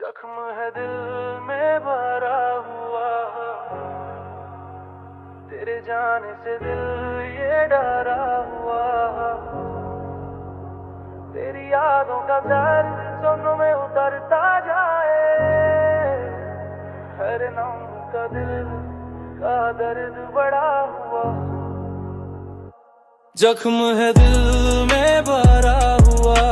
जख्म है दिल में भरा हुआ, तेरे जाने से दिल ये डरा हुआ। तेरी यादों का दर्द सुनने में उतरता जाए, हर नाम का दिल का दर्द बड़ा हुआ। जख्म है दिल में भरा हुआ,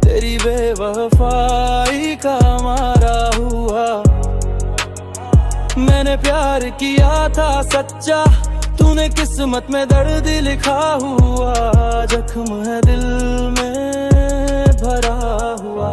तेरी बेवफाई का मारा हुआ। मैंने प्यार किया था सच्चा, तूने किस्मत में दर्द लिखा हुआ। जख्म है दिल में भरा हुआ।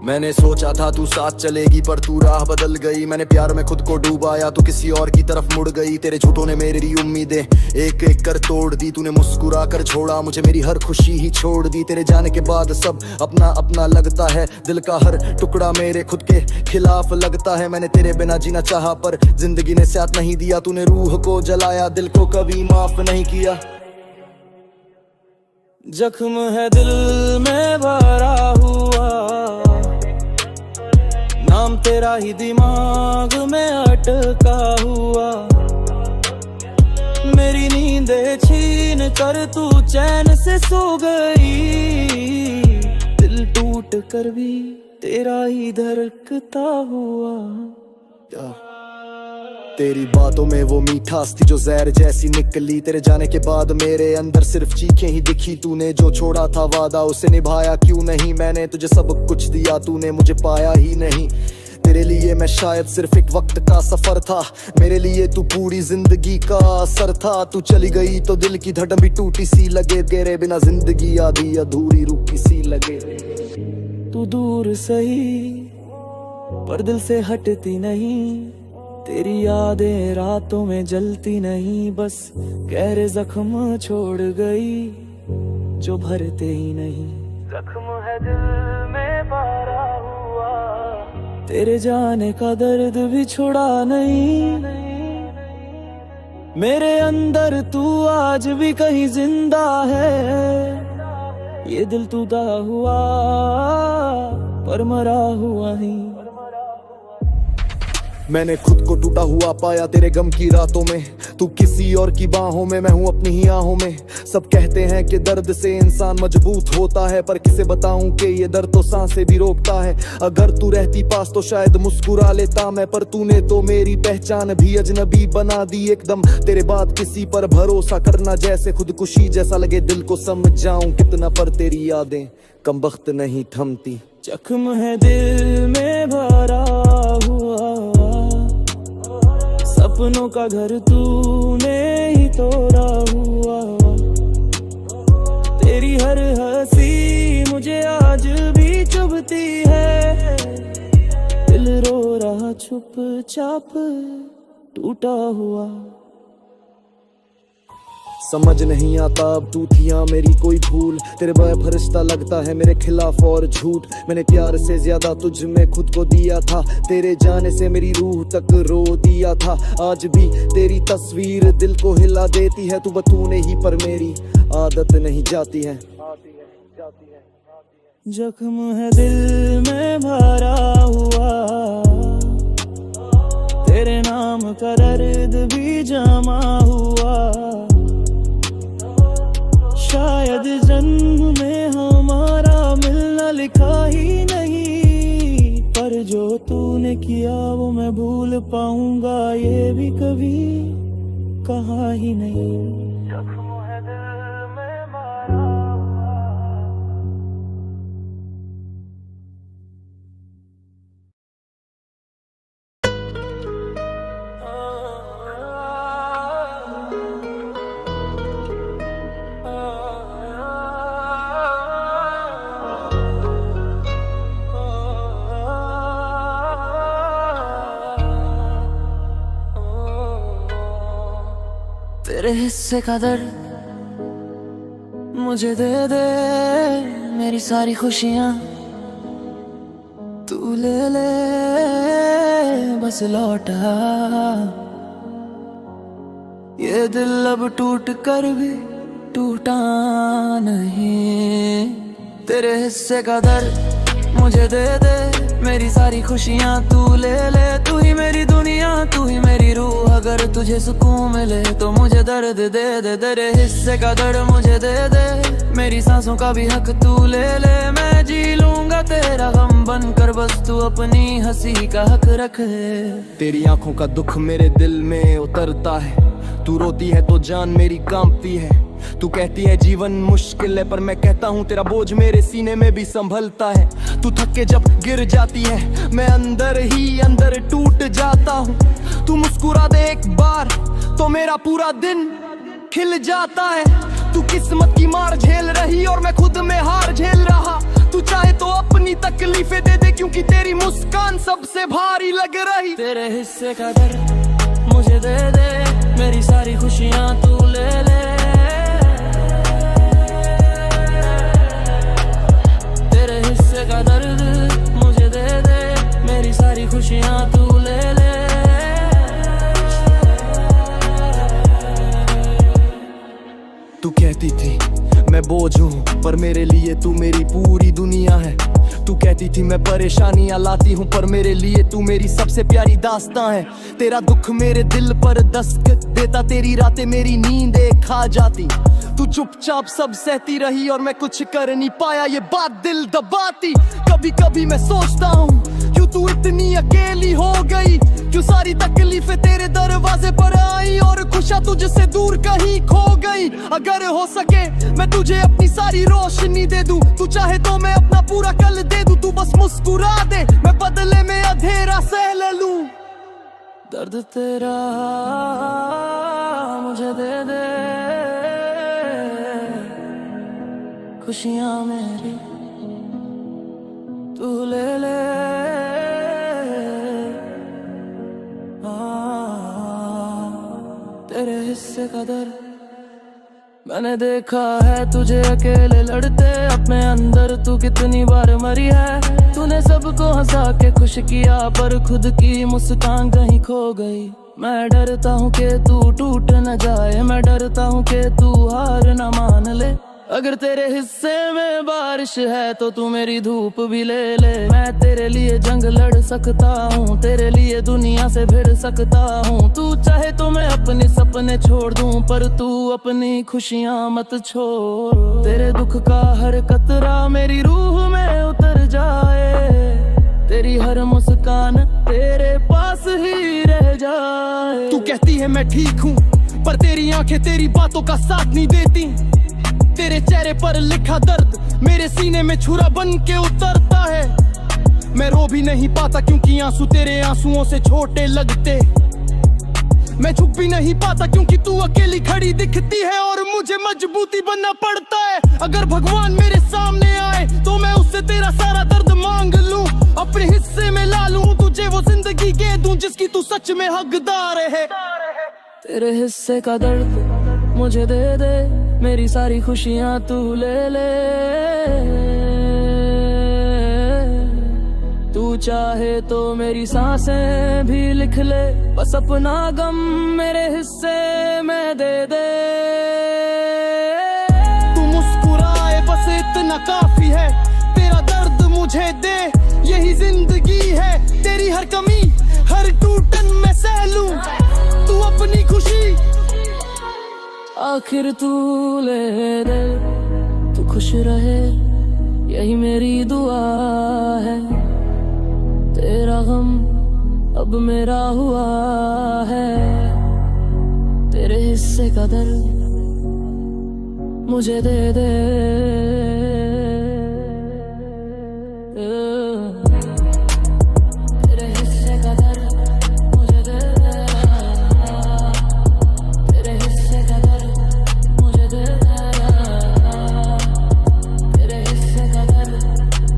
मैंने सोचा था तू साथ चलेगी पर तू राह बदल गई। मैंने प्यार में खुद को डूबाया, तू किसी और की तरफ मुड़ गई। तेरे झूठों ने मेरी उम्मीदें एक एक कर तोड़ दी। तूने मुस्कुरा कर छोड़ा मुझे, मेरी हर खुशी ही छोड़ दी। तेरे जाने के बाद सब अपना अपना लगता है, दिल का हर टुकड़ा मेरे खुद के खिलाफ लगता है। मैंने तेरे बिना जीना चाहा पर जिंदगी ने साथ नहीं दिया। तूने रूह को जलाया, दिल को कभी माफ नहीं किया। जख्म है दिल में भरा हुआ, नाम तेरा ही दिमाग में अटका हुआ। मेरी नींदें छीन कर तू चैन से सो गई। दिल टूट कर भी तेरा ही धड़कता हुआ। तेरी बातों में वो मिठास थी जो जहर जैसी निकली। तेरे जाने के बाद मेरे अंदर सिर्फ चीखें ही दिखी। तूने जो छोड़ा था वादा उसे निभाया क्यों नहीं। मैंने तुझे सब कुछ दिया, तूने मुझे पाया ही नहीं। तेरे लिए मैं शायद सिर्फ एक वक्त का सफर था, मेरे लिए तू पूरी जिंदगी का असर था। तू चली गई तो दिल की धड़कन भी टूटी सी लगे। तेरे बिना जिंदगी आधी अधूरी रुकी सी लगे। तू दूर सही पर दिल से हटती नहीं, तेरी यादें रातों में जलती नहीं। बस गहरे जख्म छोड़ गई जो भरते ही नहीं। जख्म है दिल में भरा हुआ, तेरे जाने का दर्द भी छोड़ा नहीं। मेरे अंदर तू आज भी कहीं जिंदा है। ये दिल टूटा हुआ पर मरा हुआ ही। मैंने खुद को टूटा हुआ पाया तेरे गम की रातों में। तू किसी और की बाहों में, मैं हूँ अपनी ही आहों में। सब कहते हैं कि दर्द से इंसान मजबूत होता है, पर किसे बताऊं कि ये दर्द तो सांसें भी रोकता है। अगर तू रहती पास तो शायद मुस्कुरा लेता मैं, पर तूने तो मेरी पहचान भी अजनबी बना दी एकदम। तेरे बाद किसी पर भरोसा करना जैसे खुदकुशी जैसा लगे। दिल को समझ जाऊं कितना पर तेरी यादें कम वक्त नहीं थमती। जख्म है दिल में भरा हुआ, सपनों का घर तूने ही तोड़ा हुआ। तेरी हर हंसी मुझे आज भी चुभती है। दिल रो रहा चुपचाप टूटा हुआ। समझ नहीं आता अब तू थी यहाँ मेरी कोई भूल। तेरे फरिश्ता लगता है मेरे खिलाफ और झूठ। मैंने प्यार से ज्यादा तुझ में खुद को दिया था, तेरे जाने से मेरी रूह तक रो दिया था। आज भी तेरी तस्वीर दिल को हिला देती है। तू बतूने ही पर मेरी आदत नहीं जाती है। जख्म है दिल में भरा हुआ, तेरे नाम का दर्द भी जमा हुआ। शायद जन्म में हमारा मिलना लिखा ही नहीं, पर जो तूने किया वो मैं भूल पाऊंगा ये भी कभी कहा ही नहीं। जख्म है दिल में भरा हुआ। तेरे हिस्से का दर्द मुझे दे दे, मेरी सारी खुशियाँ तू ले ले, बस लौटा। ये दिल अब टूट कर भी टूटा नहीं, तेरे हिस्से का दर्द मुझे दे दे, मेरी सारी खुशियाँ तू ले ले। तू ही मेरी दुनिया, तू ही मेरी रूह, अगर तुझे सुकून मिले तो मुझे दर्द दे दे। तेरे हिस्से का दर्द मुझे दे दे, मेरी सांसों का भी हक तू ले ले। मैं जी लूंगा तेरा गम बनकर, बस तू अपनी हंसी का हक रखे। तेरी आंखों का दुख मेरे दिल में उतरता है, तू रोती है तो जान मेरी कांपती है। तू कहती है जीवन मुश्किल है, पर मैं कहता हूँ तेरा बोझ मेरे सीने में भी संभलता है। तू थक के जब गिर जाती है, मैं अंदर ही अंदर टूट जाता हूँ। तू मुस्कुरा दे एक बार तो मेरा पूरा दिन खिल जाता है। तू किस्मत की मार झेल रही और मैं खुद में हार झेल रहा। तू चाहे तो अपनी तकलीफें दे दे, क्योंकि तेरी मुस्कान सबसे भारी लग रही। तेरे हिस्से का दर्द मुझे दे दे, मेरी सारी खुशियाँ तू ले ले। तेरे हिस्से का दर्द मुझे दे दे, मेरी सारी खुशियाँ तू ले ले। तू कहती थी मैं बोझ हूँ, पर मेरे लिए तू मेरी पूरी दुनिया है। तू कहती थी मैं परेशानियां लाती हूँ, पर मेरे लिए तू मेरी सबसे प्यारी दास्तां है। तेरा दुख मेरे दिल पर दस्तक देता, तेरी रातें मेरी नींदें खा जाती। तू चुपचाप सब सहती रही और मैं कुछ कर नहीं पाया, ये बात दिल दबाती। कभी कभी मैं सोचता हूँ क्यों तू इतनी अकेली हो गई, क्यों सारी तकलीफें तेरे दरवाजे पर आई और खुशियाँ तुझसे दूर कहीं खो गई। अगर हो सके मैं तुझे अपनी सारी रोशनी दे दूं, तू चाहे तो मैं अपना पूरा कल दे दूं। तू बस मुस्कुरा दे, मैं बदले में अंधेरा सह ले लूं। दर्द तेरा मुझे दे दे, खुशियाँ मेरी तू ले ले। तेरे हिस्से का दर्द मैंने देखा है तुझे अकेले लड़ते, अपने अंदर तू कितनी बार मरी है। तूने सबको हंसा के खुश किया, पर खुद की मुस्कान कहीं खो गई। मैं डरता हूँ कि तू टूट न जाए, मैं डरता हूँ कि तू हार न मान ले। अगर तेरे हिस्से में बारिश है तो तू मेरी धूप भी ले ले। मैं तेरे लिए जंग लड़ सकता हूँ, तेरे लिए दुनिया से भिड़ सकता हूँ। तू चाहे तो मैं अपने सपने छोड़ दूँ, पर तू अपनी खुशियाँ मत छोड़। तेरे दुख का हर कतरा मेरी रूह में उतर जाए, तेरी हर मुस्कान तेरे पास ही रह जाए। तू कहती है मैं ठीक हूँ, पर तेरी आंखें तेरी बातों का साथ नहीं देती। तेरे चेहरे पर लिखा दर्द मेरे सीने में छुरा बन के उतरता है। मैं रो भी नहीं पाता क्योंकि आंसू तेरे आंसुओं से छोटे लगते। मैं छुप भी नहीं पाता क्योंकि तू अकेली खड़ी दिखती है और मुझे मजबूती बनना पड़ता है। अगर भगवान मेरे सामने आए तो मैं उससे तेरा सारा दर्द मांग लूं, अपने हिस्से में ला लूं, तुझे वो जिंदगी दे दूं जिसकी तू सच में हकदार है। तेरे हिस्से का दर्द मुझे दे दे, मेरी सारी खुशियाँ तू ले ले। तू चाहे तो मेरी सांसें भी लिख ले, बस अपना गम मेरे हिस्से में दे दे। तू मुस्कुराए बस इतना काफी है, तेरा दर्द मुझे दे यही जिंदगी है। तेरी हर कमी हर टूटन में सह लूं, तू अपनी खुशी आखिर तू ले दे। तू खुश रहे यही मेरी दुआ है, तेरा गम अब मेरा हुआ है। तेरे हिस्से का दर्द मुझे दे दे। तेरे हिस्से का दर्द मुझे दे दे। तेरे हिस्से का दर्द मुझे दे दे। तेरे हिस्से का दर्द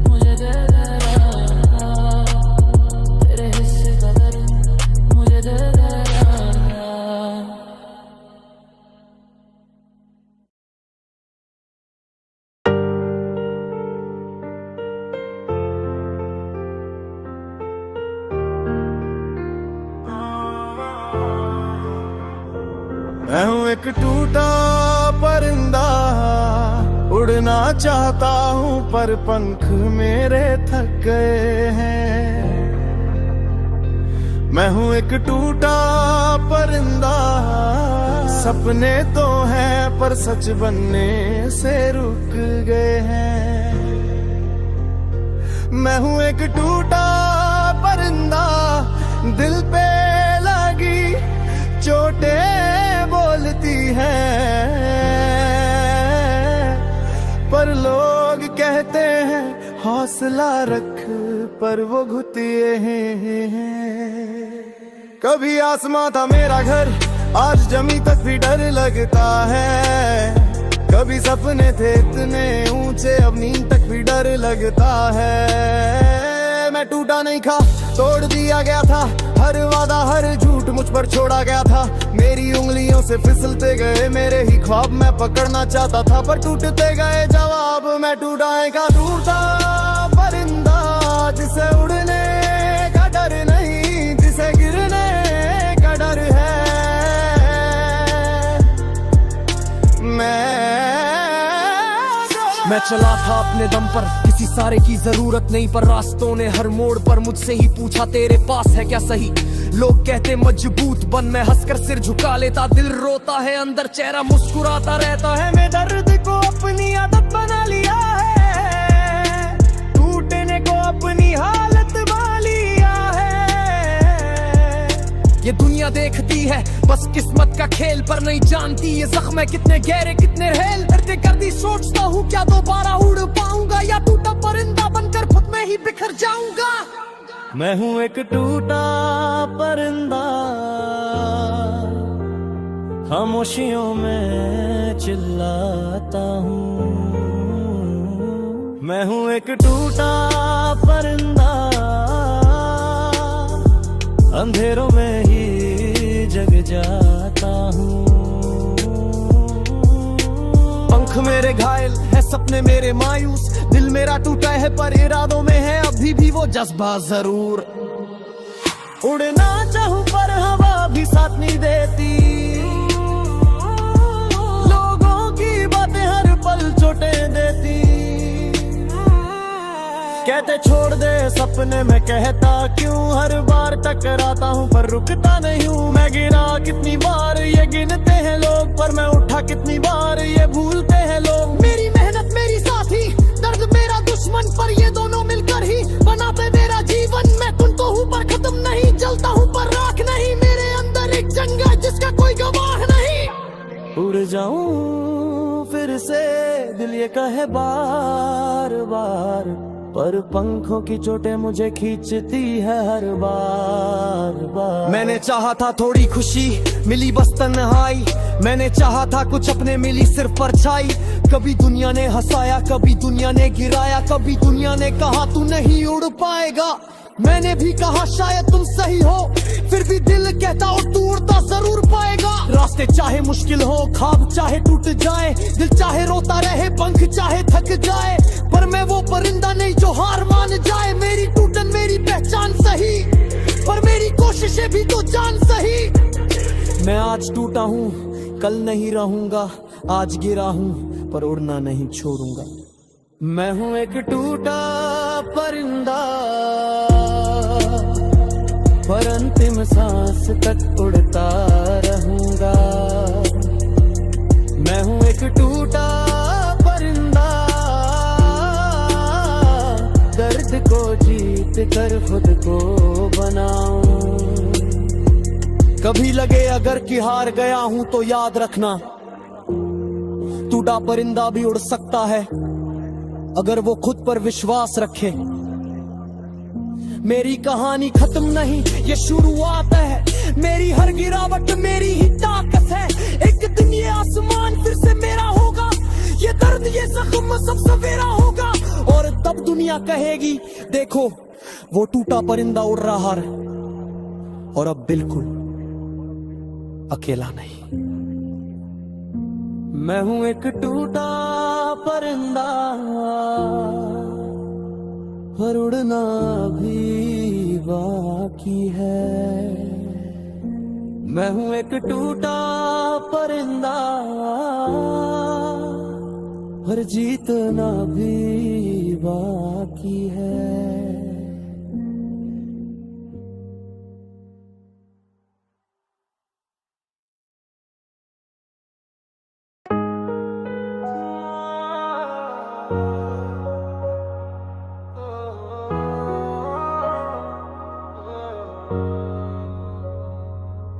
मुझे दे दे। तेरे हिस्से का दर्द मुझे दे दे। मैं हूँ एक टूटा परिंदा, उड़ना चाहता हूँ पर पंख मेरे थक गए हैं। मैं हूँ एक टूटा परिंदा, सपने तो हैं पर सच बनने से रुक गए हैं। मैं हूँ एक टूटा परिंदा, दिल पे लगी चोटें बोलती हैं, पर लोग कहते हैं हौसला रख, पर वो घुटिए हैं। कभी आसमां था मेरा घर, आज जमी तक भी डर लगता है। कभी सपने थे इतने ऊंचे, अब नींद तक भी डर लगता है। मैं टूटा नहीं था, तोड़ दिया गया था, हर वादा हर झूठ मुझ पर छोड़ा गया था। मेरी उंगलियों से फिसलते गए मेरे ही ख्वाब, मैं पकड़ना चाहता था पर टूटते गए जवाब। मैं टूटा का टूटा परिंदा, जिसे उड़ने का डर नहीं, जिसे गिरने का डर है। मैं चला था अपने दम पर, किसी सारे की जरूरत नहीं, पर रास्तों ने हर मोड़ पर मुझसे ही पूछा तेरे पास है क्या सही। लोग कहते मजबूत बन, मैं हंसकर सिर झुका लेता। दिल रोता है अंदर, चेहरा मुस्कुराता रहता है। मैं दर्द को अपनी आदत बना लिया है, टूटने को अपनी हालत बना लिया है। ये दुनिया देखती है बस किस्मत का खेल, पर नहीं जानती ये जख्म है कितने गहरे कितने रेल। करते करती सोचता हूँ क्या दोबारा उड़ पाऊंगा, या टूटा परिंदा बनकर खुद में ही बिखर जाऊंगा। मैं हूँ एक टूटा परिंदा, खामोशियों में चिल्लाता हूँ। मैं हूँ एक टूटा परिंदा, अंधेरों में ही जग जाता हूँ। पंख मेरे घायल है, सपने मेरे मायूस, दिल मेरा टूटा है पर इरादों में है अभी भी वो जज्बा जरूर। उड़ना चाहूं पर हवा भी साथ नहीं देती, लोगों की बातें हर पल चोटें देती। कहते छोड़ दे सपने, मैं कहता क्यों, हर बार टकराता हूँ पर रुकता नहीं हूँ। मैं गिरा कितनी बार ये गिनते हैं लोग, पर मैं उठा कितनी बार ये भूलते हैं लोग। मेरी मेहनत मेरी साथी, दर्द मेरा दुश्मन, पर ये दोनों मिलकर ही बनाते मेरा जीवन। मैं तुम तो हूँ पर खत्म नहीं, जलता हूँ पर राख नहीं। मेरे अंदर एक जंग है जिसका कोई गवाह नहीं। उड़ जाऊं फिर से दिल ये कहे बार बार, पर पंखों की चोटें मुझे खींचती है हर बार। मैंने चाहा था थोड़ी खुशी, मिली बस तन्हाई। मैंने चाहा था कुछ अपने, मिली सिर्फ परछाई। कभी दुनिया ने हंसाया, कभी दुनिया ने गिराया, कभी दुनिया ने कहा तू नहीं उड़ पाएगा। मैंने भी कहा शायद तुम सही हो, फिर भी दिल कहता और तू उड़ता जरूर पाएगा। रास्ते चाहे मुश्किल हो, ख्वाब चाहे टूट जाए, दिल चाहे रोता रहे, पंख चाहे थक जाए, पर मैं वो परिंदा नहीं जो हार मान जाए। मेरी टूटन मेरी पहचान सही, पर मेरी कोशिशें भी तो जान सही। मैं आज टूटा हूँ कल नहीं रहूंगा, आज गिरा हूँ पर उड़ना नहीं छोड़ूंगा। मैं हूँ एक टूटा परिंदा, पर अंतिम सांस तक उड़ता रहूंगा। मैं हूँ एक टूटा परिंदा, दर्द को जीत कर खुद को बनाऊं। कभी लगे अगर कि हार गया हूं तो याद रखना, टूटा परिंदा भी उड़ सकता है अगर वो खुद पर विश्वास रखे। मेरी कहानी खत्म नहीं, ये शुरुआत है। मेरी हर गिरावट मेरी ही ताकत है। एक दिन ये आसमान फिर से मेरा होगा, ये दर्द ये जख्म सब सवेरा होगा। और तब दुनिया कहेगी देखो वो टूटा परिंदा उड़ रहा है, और अब बिल्कुल अकेला नहीं। मैं हूं एक टूटा परिंदा, पर उड़ना भी बाकी है। मैं हूं एक टूटा परिंदा, और जीतना भी बाकी है।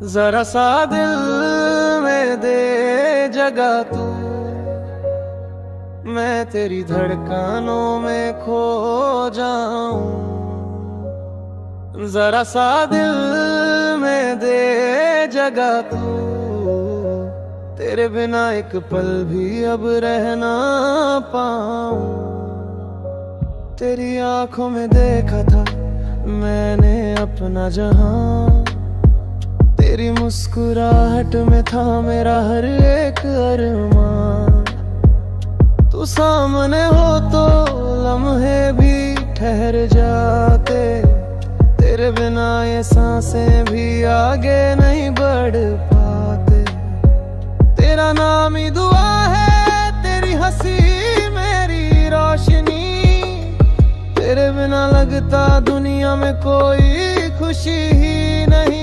जरा सा दिल में दे जगह तू, मैं तेरी धड़कनों में खो जाऊं। जरा सा दिल में दे जगह तू, तेरे बिना एक पल भी अब रह ना पाऊं। तेरी आंखों में देखा था मैंने अपना जहां, तेरी मुस्कुराहट में था मेरा हर एक अरमान। तू सामने हो तो लम्हे भी ठहर जाते, तेरे बिना ये सांसें भी आगे नहीं बढ़ पाते। तेरा नाम ही दुआ है, तेरी हंसी मेरी रोशनी, तेरे बिना लगता दुनिया में कोई खुशी ही नहीं।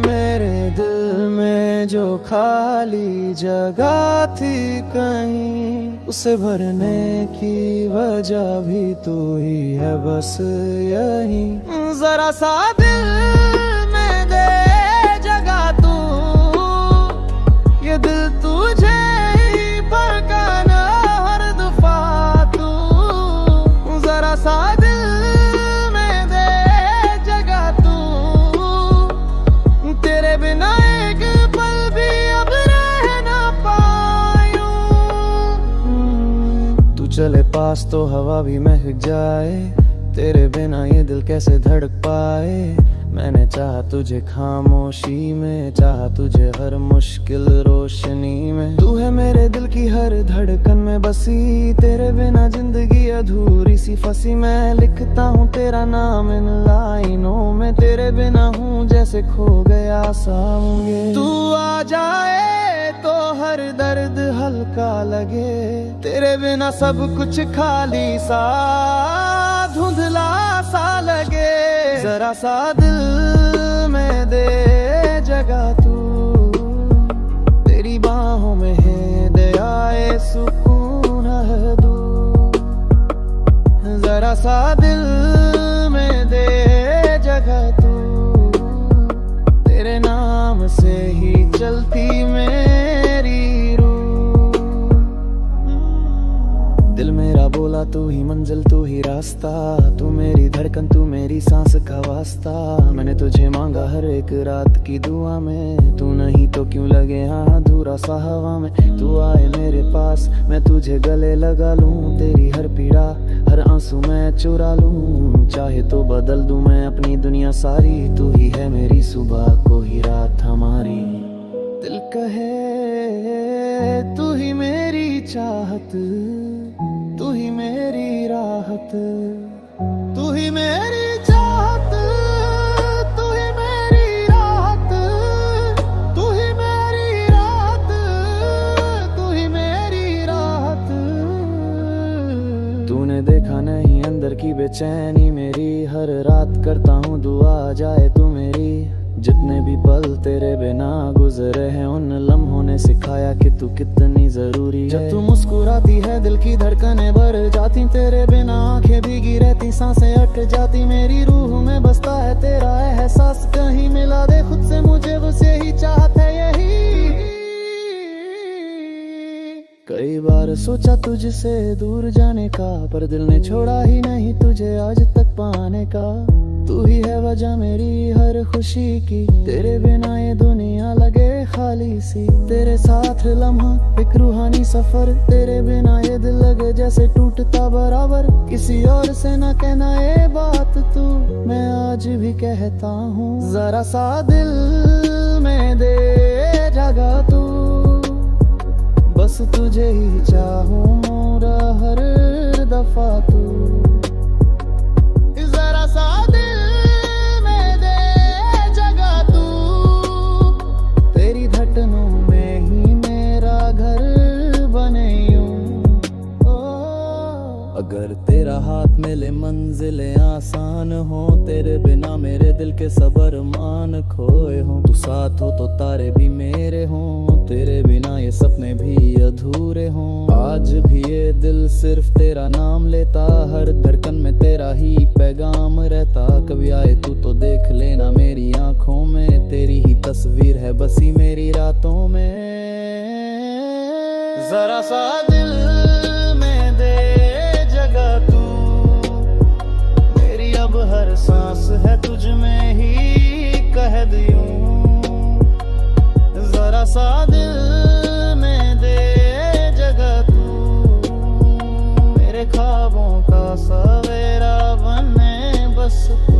मेरे दिल में जो खाली जगह थी कहीं, उसे भरने की वजह भी तू ही है बस यही। जरा सा दिल में दे जगह तू, ये दिल तुझे ही पहचाना हर दफा तू। जरा सा दिल में दे जगह तू, तेरे बिना एक पल भी अब रह ना पायूं। तू चले पास तो हवा भी महक जाए, तेरे बिना ये दिल कैसे धड़क पाए। मैंने चाहा तुझे खामोशी में, चाहा तुझे हर मुश्किल रोशनी में। तू है मेरे दिल की हर धड़कन में बसी, तेरे बिना जिंदगी अधूरी सी फंसी। मैं लिखता हूँ तेरा नाम इन लाइनों में, तेरे बिना हूँ जैसे खो गया सामने। तू आ जाए तो हर दर्द हल्का लगे, तेरे बिना सब कुछ खाली सा धुंधला सा लगे। जरा सा दिल में दे जगह तू, तेरी बाहों में है दयाए सुकून है दू। जरा सा दिल में दे जगह तू, तेरे नाम से ही चलती मेरी रूह। दिल मेरा बोला तू ही मंजिल तू ही रास्ता, तू मेरी धड़कन तू मेरी सांस का वास्ता। मैंने तुझे मांगा हर एक रात की दुआ में, तू नहीं तो क्यों लगे हाँ अधूरा सा हवा में। तू आए मेरे पास मैं तुझे गले लगा लूं, तेरी हर पीड़ा हर आंसू मैं चुरा लूं। चाहे तो बदल दूं मैं अपनी दुनिया सारी, तू ही है मेरी सुबह को ही रात हमारी। दिल कहे तू ही मेरी चाहत, तू ही मेरी राहत, तू ही मेरी चाहत, तू ही मेरी राहत, तू ही मेरी राहत, तू ही मेरी राहत। तूने देखा नहीं अंदर की बेचैनी मेरी, हर रात करता हूँ दुआ आ जाए तू मेरी। जितने भी पल तेरे बिना गुजरे हैं, उन लम्हों ने सिखाया कि तू कितनी जरूरी है। जब तू मुस्कुराती है दिल की धड़कनें भर जाती, तेरे बिना आंखें भीगी रहती सांसें अट जाती। मेरी रूह में बसता है तेरा एहसास, कहीं मिला दे खुद से मुझे बस यही चाहत है यही। कई बार सोचा तुझसे दूर जाने का, पर दिल ने छोड़ा ही नहीं तुझे आज तक पाने का। तू ही है वजह मेरी हर खुशी की, तेरे बिना ये दुनिया लगे खाली सी। तेरे साथ लम्हा एक रूहानी सफर, तेरे बिना ये दिल लगे जैसे टूटता बराबर। किसी और से ना कहना ये बात तू, मैं आज भी कहता हूँ। जरा सा दिल में दे जगह तू, बस तुझे ही चाहूँ मोरा हर दफा तू। जरा सा दिल में दे जगह तू, तेरी धड़कनों में ही मेरा घर बने यूं। अगर तेरा हाथ मिले मंजिलें आसान हो, तेरे बिना मेरे दिल के सबर मान खोए हो। तू साथ हो तो तारे भी मेरे हों, तेरे बिना ये सपने भी अधूरे हों। आज भी ये दिल सिर्फ तेरा नाम लेता, हर धड़कन में तेरा ही पैगाम रहता। कभी आए तू तो देख लेना मेरी आंखों में, तेरी ही तस्वीर है बसी मेरी रातों में। जरा सा दिल में दे जगह तू, मेरी अब हर सांस है तुझ में ही कह दूं। जरा सा दिल में दे जगह तू, मेरे ख्वाबों का सवेरा बने बस तू।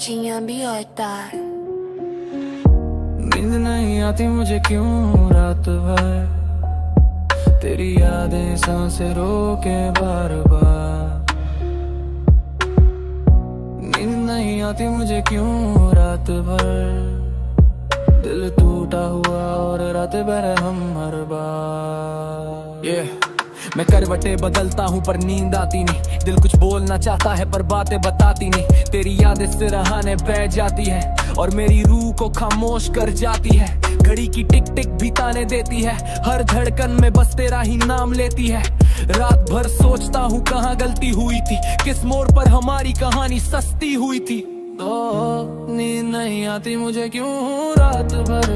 जियां भी होता है। नींद नहीं आती मुझे क्यों रात भर, तेरी यादें सांसें रोके बार बार। नींद नहीं आती मुझे क्यों रात भर, दिल टूटा हुआ और रात भर हम हर बार। मैं करवटें बदलता हूँ पर नींद आती नहीं, दिल कुछ बोलना चाहता है पर बातें बताती नहीं। तेरी यादें सिरहाने बैठ जाती है और मेरी रूह को खामोश कर जाती है। घड़ी की टिक टिक भी ताने देती है, हर धड़कन में बस तेरा ही नाम लेती है। रात भर सोचता हूँ कहाँ गलती हुई थी, किस मोड़ पर हमारी कहानी सस्ती हुई थी। तो नींद नहीं आती मुझे क्यों रात भर,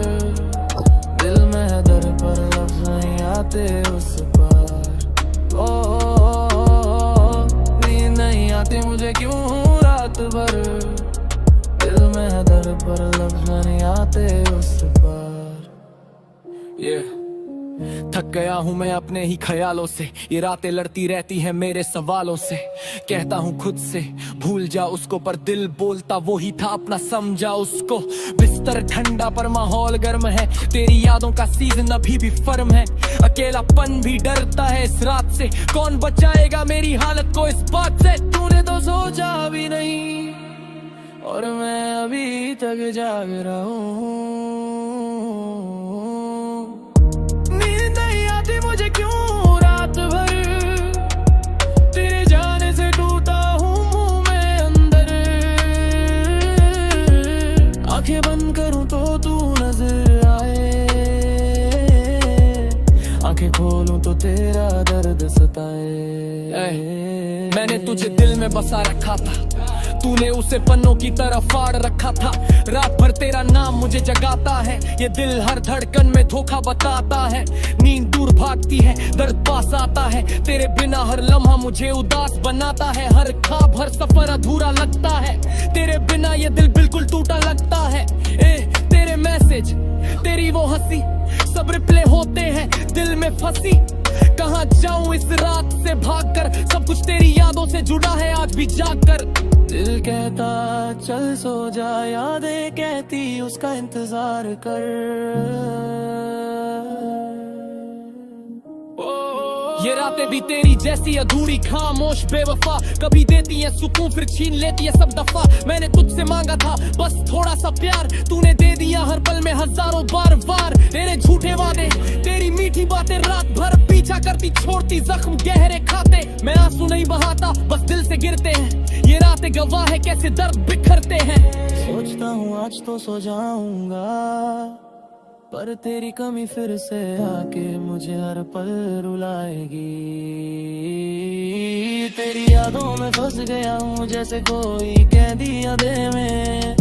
दिल में है दर पर लफ्ज़ नहीं आते उस पर। नींद नहीं आती मुझे क्यों रात भर, दिल में है दर पर लफ्ज़ नहीं आते उस पर। थक गया हूँ मैं अपने ही ख्यालों से, ये रातें लड़ती रहती हैं मेरे सवालों से। कहता हूँ खुद से भूल जा उसको, पर दिल बोलता वो ही था अपना समझा उसको। बिस्तर ठंडा पर माहौल गर्म है, तेरी यादों का सीजन अभी भी फर्म है। अकेलापन भी डरता है इस रात से, कौन बचाएगा मेरी हालत को इस बात से। तूने तो सोचा भी नहीं और मैं अभी तक जाग रहा हूँ। मुझे क्यों रात भर, तेरे जाने से टूटा हूँ मुंह में अंदर। आंखें बंद करूं तो तू नजर आए, आंखें खोलूं तो तेरा दर्द सताए। मैंने तुझे दिल में बसा रखा था, तूने उसे पन्नों की तरह फाड़ रखा था। रात भर तेरा नाम मुझे जगाता है, ये दिल हर धड़कन में धोखा बताता है। नींद दूर भागती है, दर्द पास आता है, तेरे बिना हर लम्हा मुझे उदास बनाता है। हर ख्वाब हर सफर अधूरा लगता है, तेरे बिना ये दिल बिल्कुल टूटा लगता है। तेरे मैसेज तेरी वो हंसी सब रिप्ले होते हैं दिल में फंसी। कहाँ जाऊं इस रात से भागकर, सब कुछ तेरी यादों से जुड़ा है आज भी जागकर। दिल कहता चल सो जा, यादें कहती उसका इंतजार कर। ये रातें भी तेरी जैसी अधूरी खामोश बेवफा, कभी देती है सुकून फिर छीन लेती है सब दफा। मैंने तुझसे मांगा था बस थोड़ा सा प्यार, तूने दे दिया हर पल में हजारों बार बार। तेरे झूठे वादे तेरी मीठी बातें रात भर पीछा करती, छोड़ती जख्म गहरे खाते। मैं आंसू नहीं बहाता बस दिल से गिरते हैं, ये रातें गवाह है कैसे दर्द बिखरते हैं। सोचता हूँ आज तो सो जाऊंगा, पर तेरी कमी फिर से आके मुझे हर पल रुलाएगी। तेरी यादों में फंस गया हूँ जैसे कोई कैदी अधे में,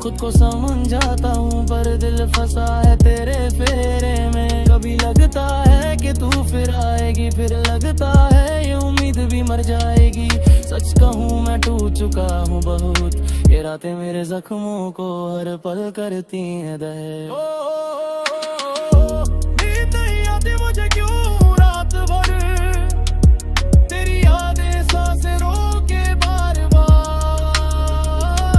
खुद को समझाता हूँ पर दिल फंसा है तेरे फेरे में। कभी लगता है कि तू फिर आएगी, फिर लगता है ये उम्मीद भी मर जाएगी। सच कहूँ मैं टूट चुका हूँ बहुत, ये रातें मेरे जख्मों को हर पल करती हैं दहे। मुझे क्यों रात भर, तेरी यादें सांसें रोके बार बार।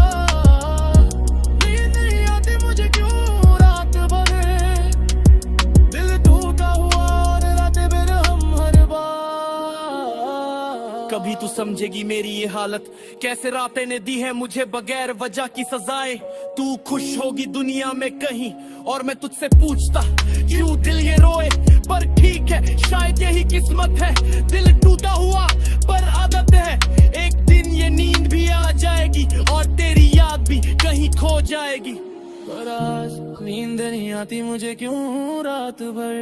समझेगी मेरी ये हालत। कैसे रातें ने दी है मुझे बगैर वजह की सजाएं। तू खुश होगी दुनिया में कहीं और मैं तुझसे पूछता क्यों दिल ये रोए। पर ठीक है शायद यही किस्मत है, दिल टूटा हुआ पर आदत है। एक दिन ये नींद भी आ जाएगी और तेरी याद भी कहीं खो जाएगी। पर आज नींद नहीं आती मुझे क्यों रात भर।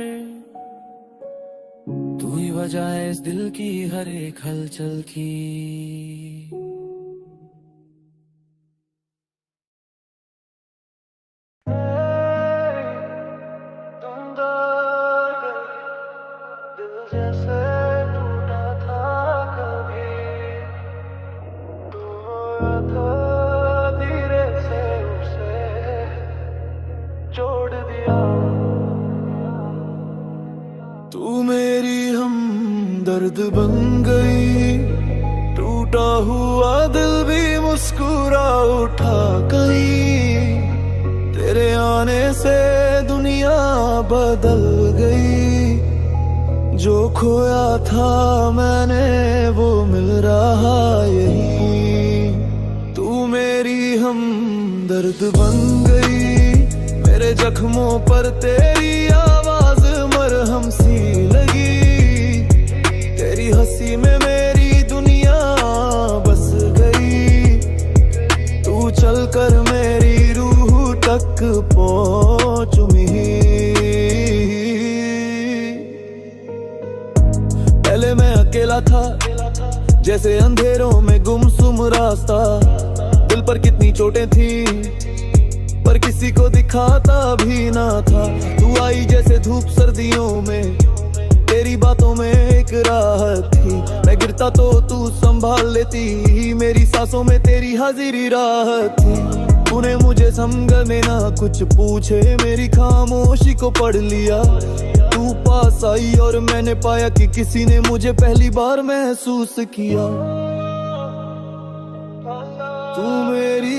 तू ही वजह है इस दिल की हर एक हलचल की। तू मेरी हमदर्द बन गई, टूटा हुआ दिल भी मुस्कुरा उठा कहीं। तेरे आने से दुनिया बदल गई, जो खोया था मैंने वो मिल रहा यही। तू मेरी हमदर्द बन गई, मेरे जख्मों पर तेरी आवाज मरहम सी लगी। तेरी हंसी में मेरी दुनिया बस गई, तू चलकर मेरी रूह तक पहुंच पहले मैं अकेला था जैसे अंधेरों में गुमसुम रास्ता। दिल पर कितनी चोटें थी पर किसी को दिखाता भी ना था। तू आई जैसे धूप सर्दियों में, तेरी बातों में एक राहत थी। मैं गिरता तो तू संभाल लेती, मेरी सांसों में तेरी हाजिरी राहत थी। तूने मुझे समझ में ना कुछ पूछे मेरी खामोशी को पढ़ लिया। तू पास आई और मैंने पाया कि किसी ने मुझे पहली बार महसूस किया। तू मेरी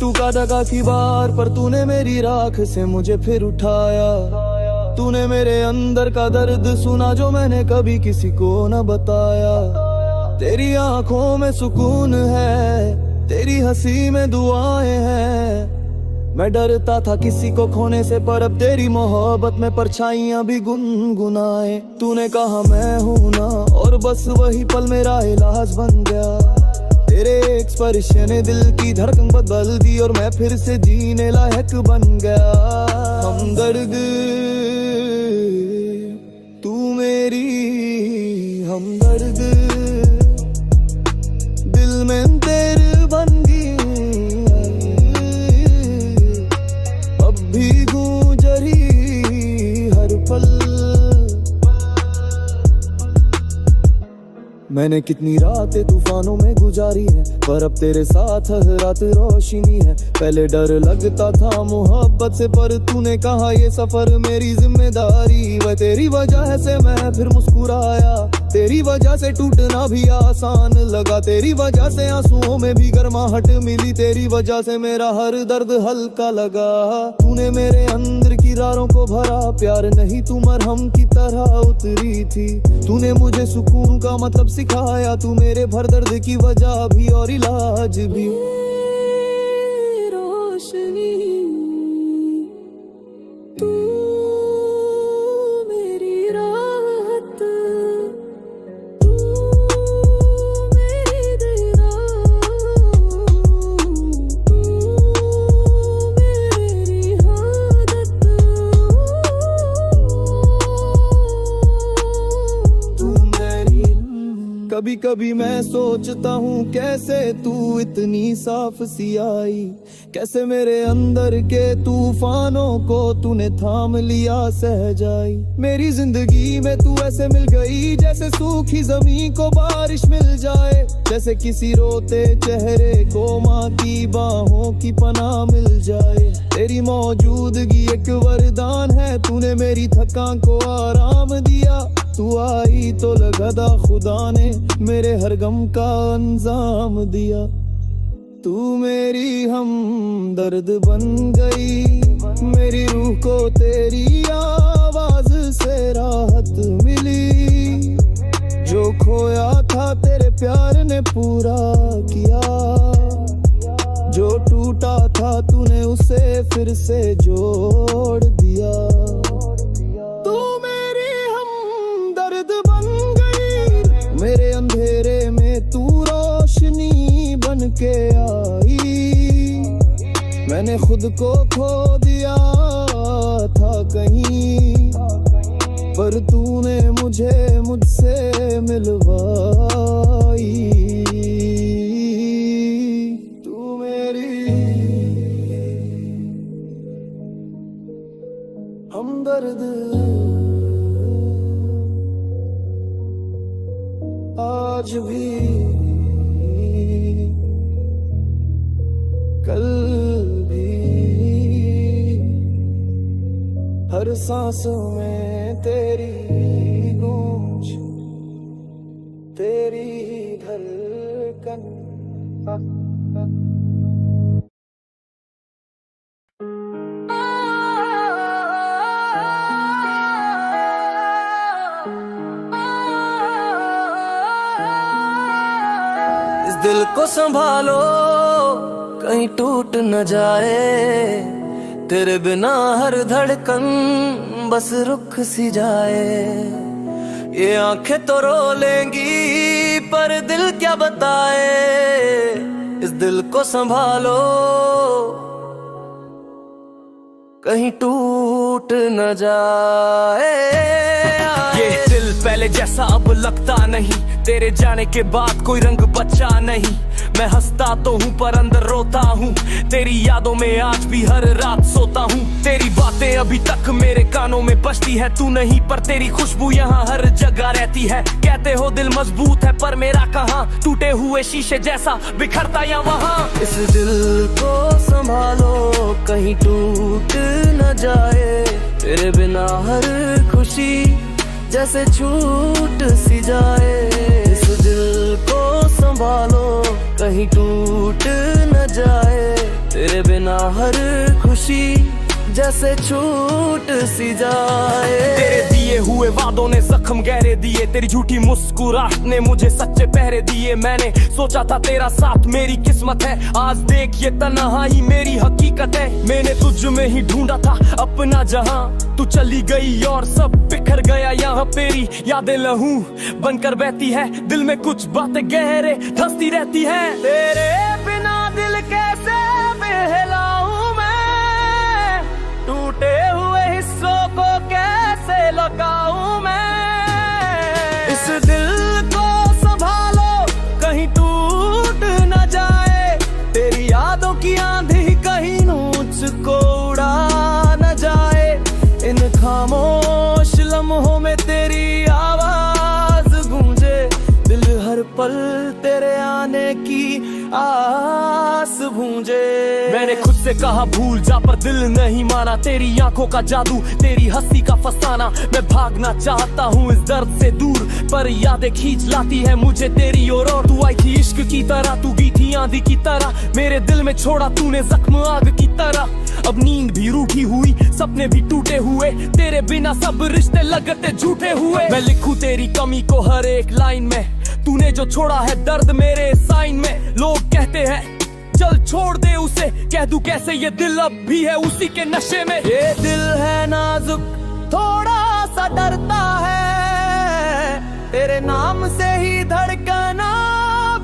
टूका डगा की बार पर तूने मेरी राख से मुझे फिर उठाया। तूने मेरे अंदर का दर्द सुना जो मैंने कभी किसी को न बताया। तेरी आंखों में सुकून है, तेरी हंसी में दुआएं हैं। मैं डरता था किसी को खोने से पर अब तेरी मोहब्बत में परछाइयां भी गुनगुनाए। तूने कहा मैं हूं ना और बस वही पल मेरा इलाज बन गया। तेरे एक स्पर्श ने दिल की धड़कन बदल दी और मैं फिर से जीने लायक बन गया। हमदर्द तू मेरी हमदर्द, दिल में तेरे बन गई। अब भी गूंज रही हर पल। मैंने कितनी रातें तूफानों में गुजारी है पर अब तेरे साथ हर रात रोशनी है। पहले डर लगता था मोहब्बत से पर तूने कहा ये सफर मेरी जिम्मेदारी। वह तेरी वजह से मैं फिर मुस्कुराया, तेरी वजह से टूटना भी आसान लगा। तेरी वजह से आंसुओं में भी गर्माहट मिली, तेरी वजह से मेरा हर दर्द हल्का लगा। तूने मेरे अंदर की रारों को भरा, प्यार नहीं तू मरहम की तरह उतरी थी। तूने मुझे सुकून का मतलब सिखाया, तू मेरे भर दर्द की वजह भी और इलाज भी। रोशनी तू मेरी राहत, तू मेरी दया, तू मेरी आदत, तू मेरी। कभी कभी मैं सोचता हूँ कैसे तू इतनी साफ सी आई, कैसे मेरे अंदर के तूफानों को तूने थाम लिया सहजाई। मेरी जिंदगी में तू ऐसे मिल गई जैसे सूखी जमीन को बारिश मिल जाए, जैसे किसी रोते चेहरे को माँ की बाहों की पनाह मिल जाए। तेरी मौजूदगी एक वरदान है, तूने मेरी थकान को आराम दिया। तू आई तो लगा खुदा ने मेरे हर गम का अंजाम दिया। तू मेरी हमदर्द बन गई, मेरी रूह को तेरी आवाज से राहत मिली। जो खोया था तेरे प्यार ने पूरा किया, जो टूटा था तूने उसे फिर से जोड़ दिया। तू मेरी हमदर्द बन गई, मेरे अंधेरे में तू रोशनी बन के आई। मैंने खुद को खो दिया था कहीं, पर तूने मुझे मुझसे मिलवाई। तू मेरी हमदर्द आज भी कल भी, हर सांस में तेरी गूंज, तेरी धड़कन। इस दिल को संभालो कहीं टूट न जाए, तेरे बिना हर धड़कन बस रुक सी जाए। ये आंखें तो रो लेंगी पर दिल क्या बताए, इस दिल को संभालो कहीं टूट न जाए। ये दिल पहले जैसा अब लगता नहीं, तेरे जाने के बाद कोई रंग बचा नहीं। मैं हंसता तो हूँ पर अंदर रोता हूँ, तेरी यादों में आज भी हर रात सोता हूँ। तेरी बातें अभी तक मेरे कानों में बजती है, तू नहीं पर तेरी खुशबू यहाँ हर जगह रहती है। कहते हो दिल मजबूत है पर मेरा कहाँ, टूटे हुए शीशे जैसा बिखरता या वहाँ। इस दिल को संभालो कहीं टूट न जाए, तेरे बिना हर खुशी जैसे छूट सी जाए। इस दिल को संभालो कहीं टूट न जाए, तेरे बिना हर खुशी जैसे छूट सी जाए। तेरे दिए हुए वादों ने जख्म गहरे दिए, तेरी झूठी मुस्कुराहट ने मुझे सच्चे पहरे दिए। मैंने सोचा था तेरा साथ मेरी किस्मत है, आज देख ये तन्हाई मेरी हकीकत है। मैंने तुझ में ही ढूंढा था अपना जहां, तू चली गई और सब बिखर गया यहाँ। तेरी यादें लहू बनकर बहती है, दिल में कुछ बातें गहरे धंसती रहती है। तेरे बिना दिल कैसे बहलाऊं मैं, टूटे हुए हिस्सों को कैसे लगाऊं मैं। इस दिल को संभालो कहीं टूट न जाए, तेरी यादों की आंधी कहीं नोच को उड़ा न जाए। इन खामोश लम्हों में तेरी आवाज गूंजे, दिल हर पल तेरे आने की आस भूंजे। मैंने खुद से कहा भूल जा पर दिल नहीं माना, तेरी आंखों का जादू तेरी हंसी का फसाना। मैं भागना चाहता हूँ इस दर्द से दूर, पर यादें खींच लाती है मुझे तेरी ओर। और तू आई थी इश्क की तरह, तू गई थी आंधी की तरह, मेरे दिल में छोड़ा तूने जख्म आग की तरह। अब नींद भी रूठी हुई, सपने भी टूटे हुए, तेरे बिना सब रिश्ते लगते झूठे हुए। मैं लिखूं तेरी कमी को हर एक लाइन में, तूने जो छोड़ा है दर्द मेरे साइन में। लोग कहते हैं चल छोड़ दे उसे, कह दूं कैसे ये दिल अब भी है उसी के नशे में। ये दिल है नाजुक थोड़ा सा डरता है, तेरे नाम से ही धड़कना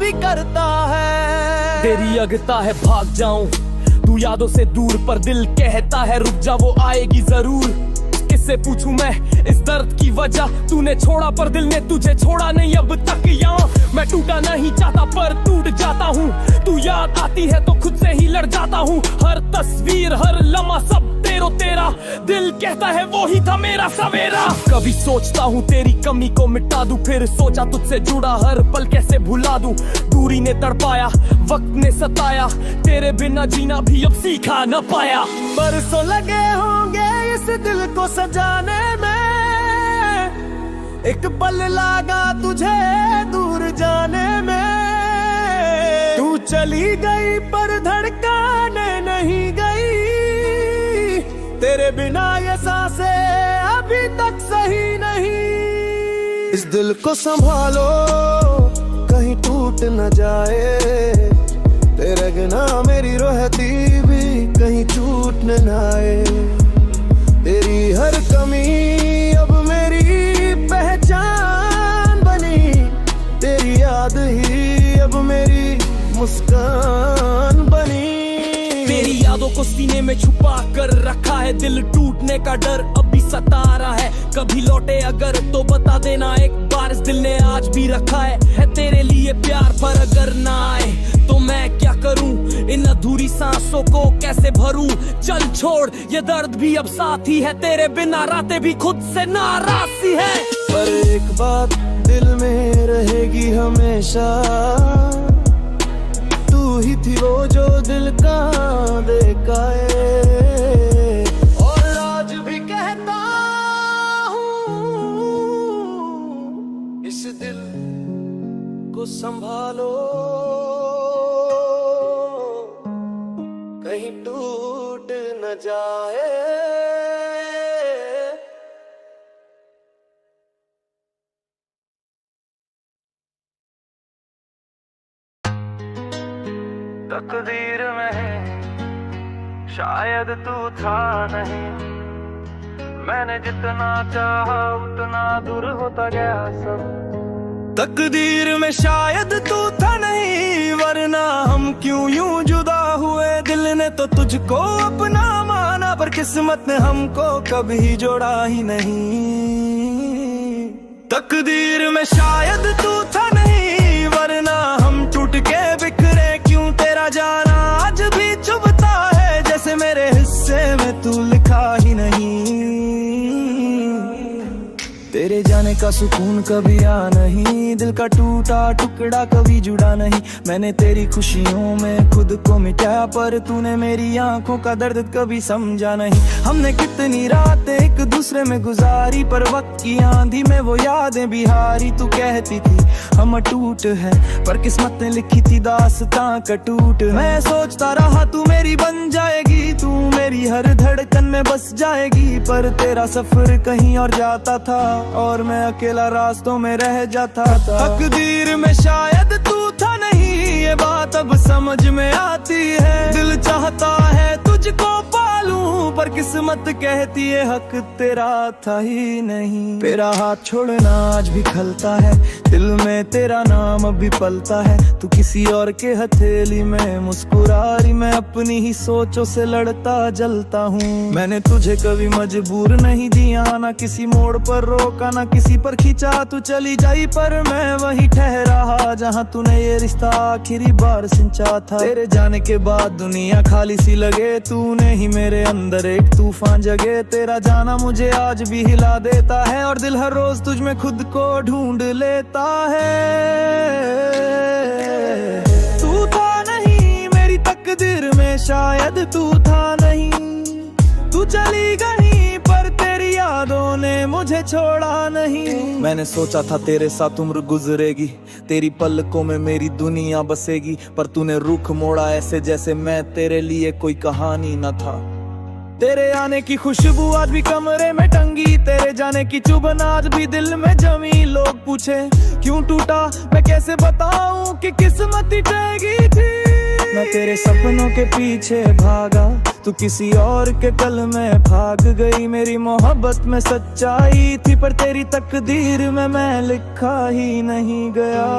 भी करता है। तेरी अगता है भाग जाऊं तू यादों से दूर, पर दिल कहता है रुक जा वो आएगी जरूर। के कैसे पूछूं मैं इस दर्द की वजह। तूने छोड़ा पर दिल ने तुझे छोड़ा नहीं अब तक। यहाँ मैं टूटा नहीं चाहता पर टूट जाता हूँ। तू याद आती है तो खुद से ही लड़ जाता हूँ। हर तस्वीर हर लम्हा सब तेरो तेरा, दिल कहता है वो ही था मेरा सवेरा। कभी सोचता हूँ तेरी कमी को मिटा दूं, फिर सोचा तुझसे जुड़ा हर पल कैसे भुला दूं। दूरी ने तड़पाया, वक्त ने सताया, तेरे बिना जीना भी अब सीखा न पाया। बरसों लगे होंगे इस दिल को सजाने में, एक पल लगा तुझे दूर जाने में। तू चली गई पर धड़कने नहीं गई, तेरे बिना ये सांसें अभी तक सही नहीं। इस दिल को संभालो कहीं टूट न जाए, तेरे बिना मेरी रहती भी कहीं छूट न आए। तेरी हर कमी अब मेरी पहचान बनी, तेरी याद ही अब मेरी मुस्कान बनी। तेरी यादों को सीने में छुपा कर रखा है, दिल टूटने का डर अभी सता रहा है। कभी लौटे अगर तो बता देना एक बार, इस दिल ने आज भी रखा है तेरे लिए प्यार। पर अगर ना आए तो मैं क्या करूं, इन अधूरी सांसों को कैसे भरूं। चल छोड़ ये दर्द भी अब साथी है, तेरे बिना रातें भी खुद से नाराज सी है। पर एक बात दिल में रहेगी हमेशा, तू ही थी वो जो दिल का देखाए। और आज भी कहता हूँ इस दिल को संभालो, कहीं टूट न जाए। तकदीर में शायद तू था नहीं, मैंने जितना चाहा उतना दूर होता गया सब। तकदीर में शायद तू था नहीं, वरना हम क्यों यूं जुदा हुए। दिल ने तो तुझको अपना माना, पर किस्मत ने हमको कभी जोड़ा ही नहीं। तकदीर में शायद तू था नहीं, वरना हम टूट के बिखरे क्यों। तेरा जाना आज भी चुभता है, जैसे मेरे हिस्से में तू लिखा ही नहीं। तेरे जाने का सुकून कभी आ नहीं, दिल का टूटा टुकड़ा कभी जुड़ा नहीं। मैंने तेरी खुशियों में खुद को मिटाया, पर तूने मेरी आंखों का दर्द कभी समझा नहीं। हमने कितनी रातें एक दूसरे में गुजारी, पर वक्त की आंधी में वो यादें बिहारी। तू कहती थी हम अटूट है, पर किस्मत ने लिखी थी दास्तां का टूट। मैं सोचता रहा तू मेरी बन जाएगी, तू मेरी हर धड़कन में बस जाएगी। पर तेरा सफर कहीं और जाता था, और मैं अकेला रास्तों में रह जाता था। तकदीर में शायद तू था नहीं, ये बात अब समझ में आती है। दिल चाहता है तुझको पालूं, पर किस्मत कहती है हक तेरा था ही नहीं। तेरा हाथ छोड़ना आज भी खलता है, दिल में तेरा नाम अभी पलता है। तू किसी और के हथेली में मुस्कुरा रही, मैं अपनी ही सोचों से लड़ता जलता हूँ। मैंने तुझे कभी मजबूर नहीं दिया, ना किसी मोड़ पर रोका ना किसी पर खींचा। तू चली जाई पर मैं वहीं ठहरा, जहाँ तूने ये रिश्ता आखिरी बार सिंचा था। तेरे जाने के बाद दुनिया खाली सी लगे, तूने ही मेरे अंदर एक तूफान जगे। तेरा जाना मुझे आज भी हिला देता है, और दिल हर रोज तुझ में खुद को ढूंढ लेता है। तू था नहीं मेरी तकदीर में, शायद तू था नहीं। तू चली गई पर तेरी यादों ने मुझे छोड़ा नहीं। मैंने सोचा था तेरे साथ उम्र गुजरेगी, तेरी पलकों में मेरी दुनिया बसेगी। पर तूने रुख मोड़ा ऐसे जैसे मैं तेरे लिए कोई कहानी न था। तेरे आने की खुशबू आज भी कमरे में टंगी, तेरे जाने की चुभन आज भी दिल में जमी। लोग पूछे क्यों टूटा, मैं कैसे बताऊं कि किस्मत ही टूटी थी। मैं तेरे सपनों के पीछे भागा, तू किसी और के कल में भाग गई। मेरी मोहब्बत में सच्चाई थी, पर तेरी तकदीर में मैं लिखा ही नहीं गया।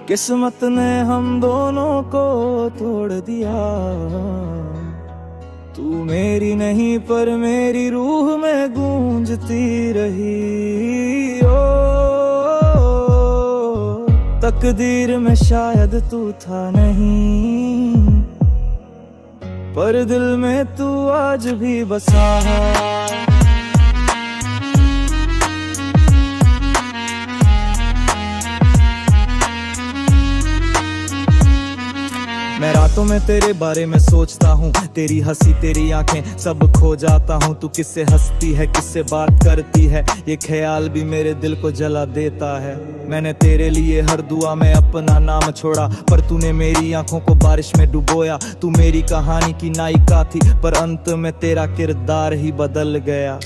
किस्मत ने हम दोनों को तोड़ दिया। तू मेरी नहीं पर मेरी रूह में गूंजती रही। ओ तकदीर में शायद तू था नहीं, पर दिल में तू आज भी बसा है। मैं रातों में तेरे बारे में सोचता हूँ, तेरी हंसी तेरी आंखें सब खो जाता हूँ। तू किससे हंसती है किससे बात करती है, ये ख्याल भी मेरे दिल को जला देता है। मैंने तेरे लिए हर दुआ में अपना नाम छोड़ा, पर तूने मेरी आंखों को बारिश में डुबोया। तू मेरी कहानी की नायिका थी, पर अंत में तेरा किरदार ही बदल गया।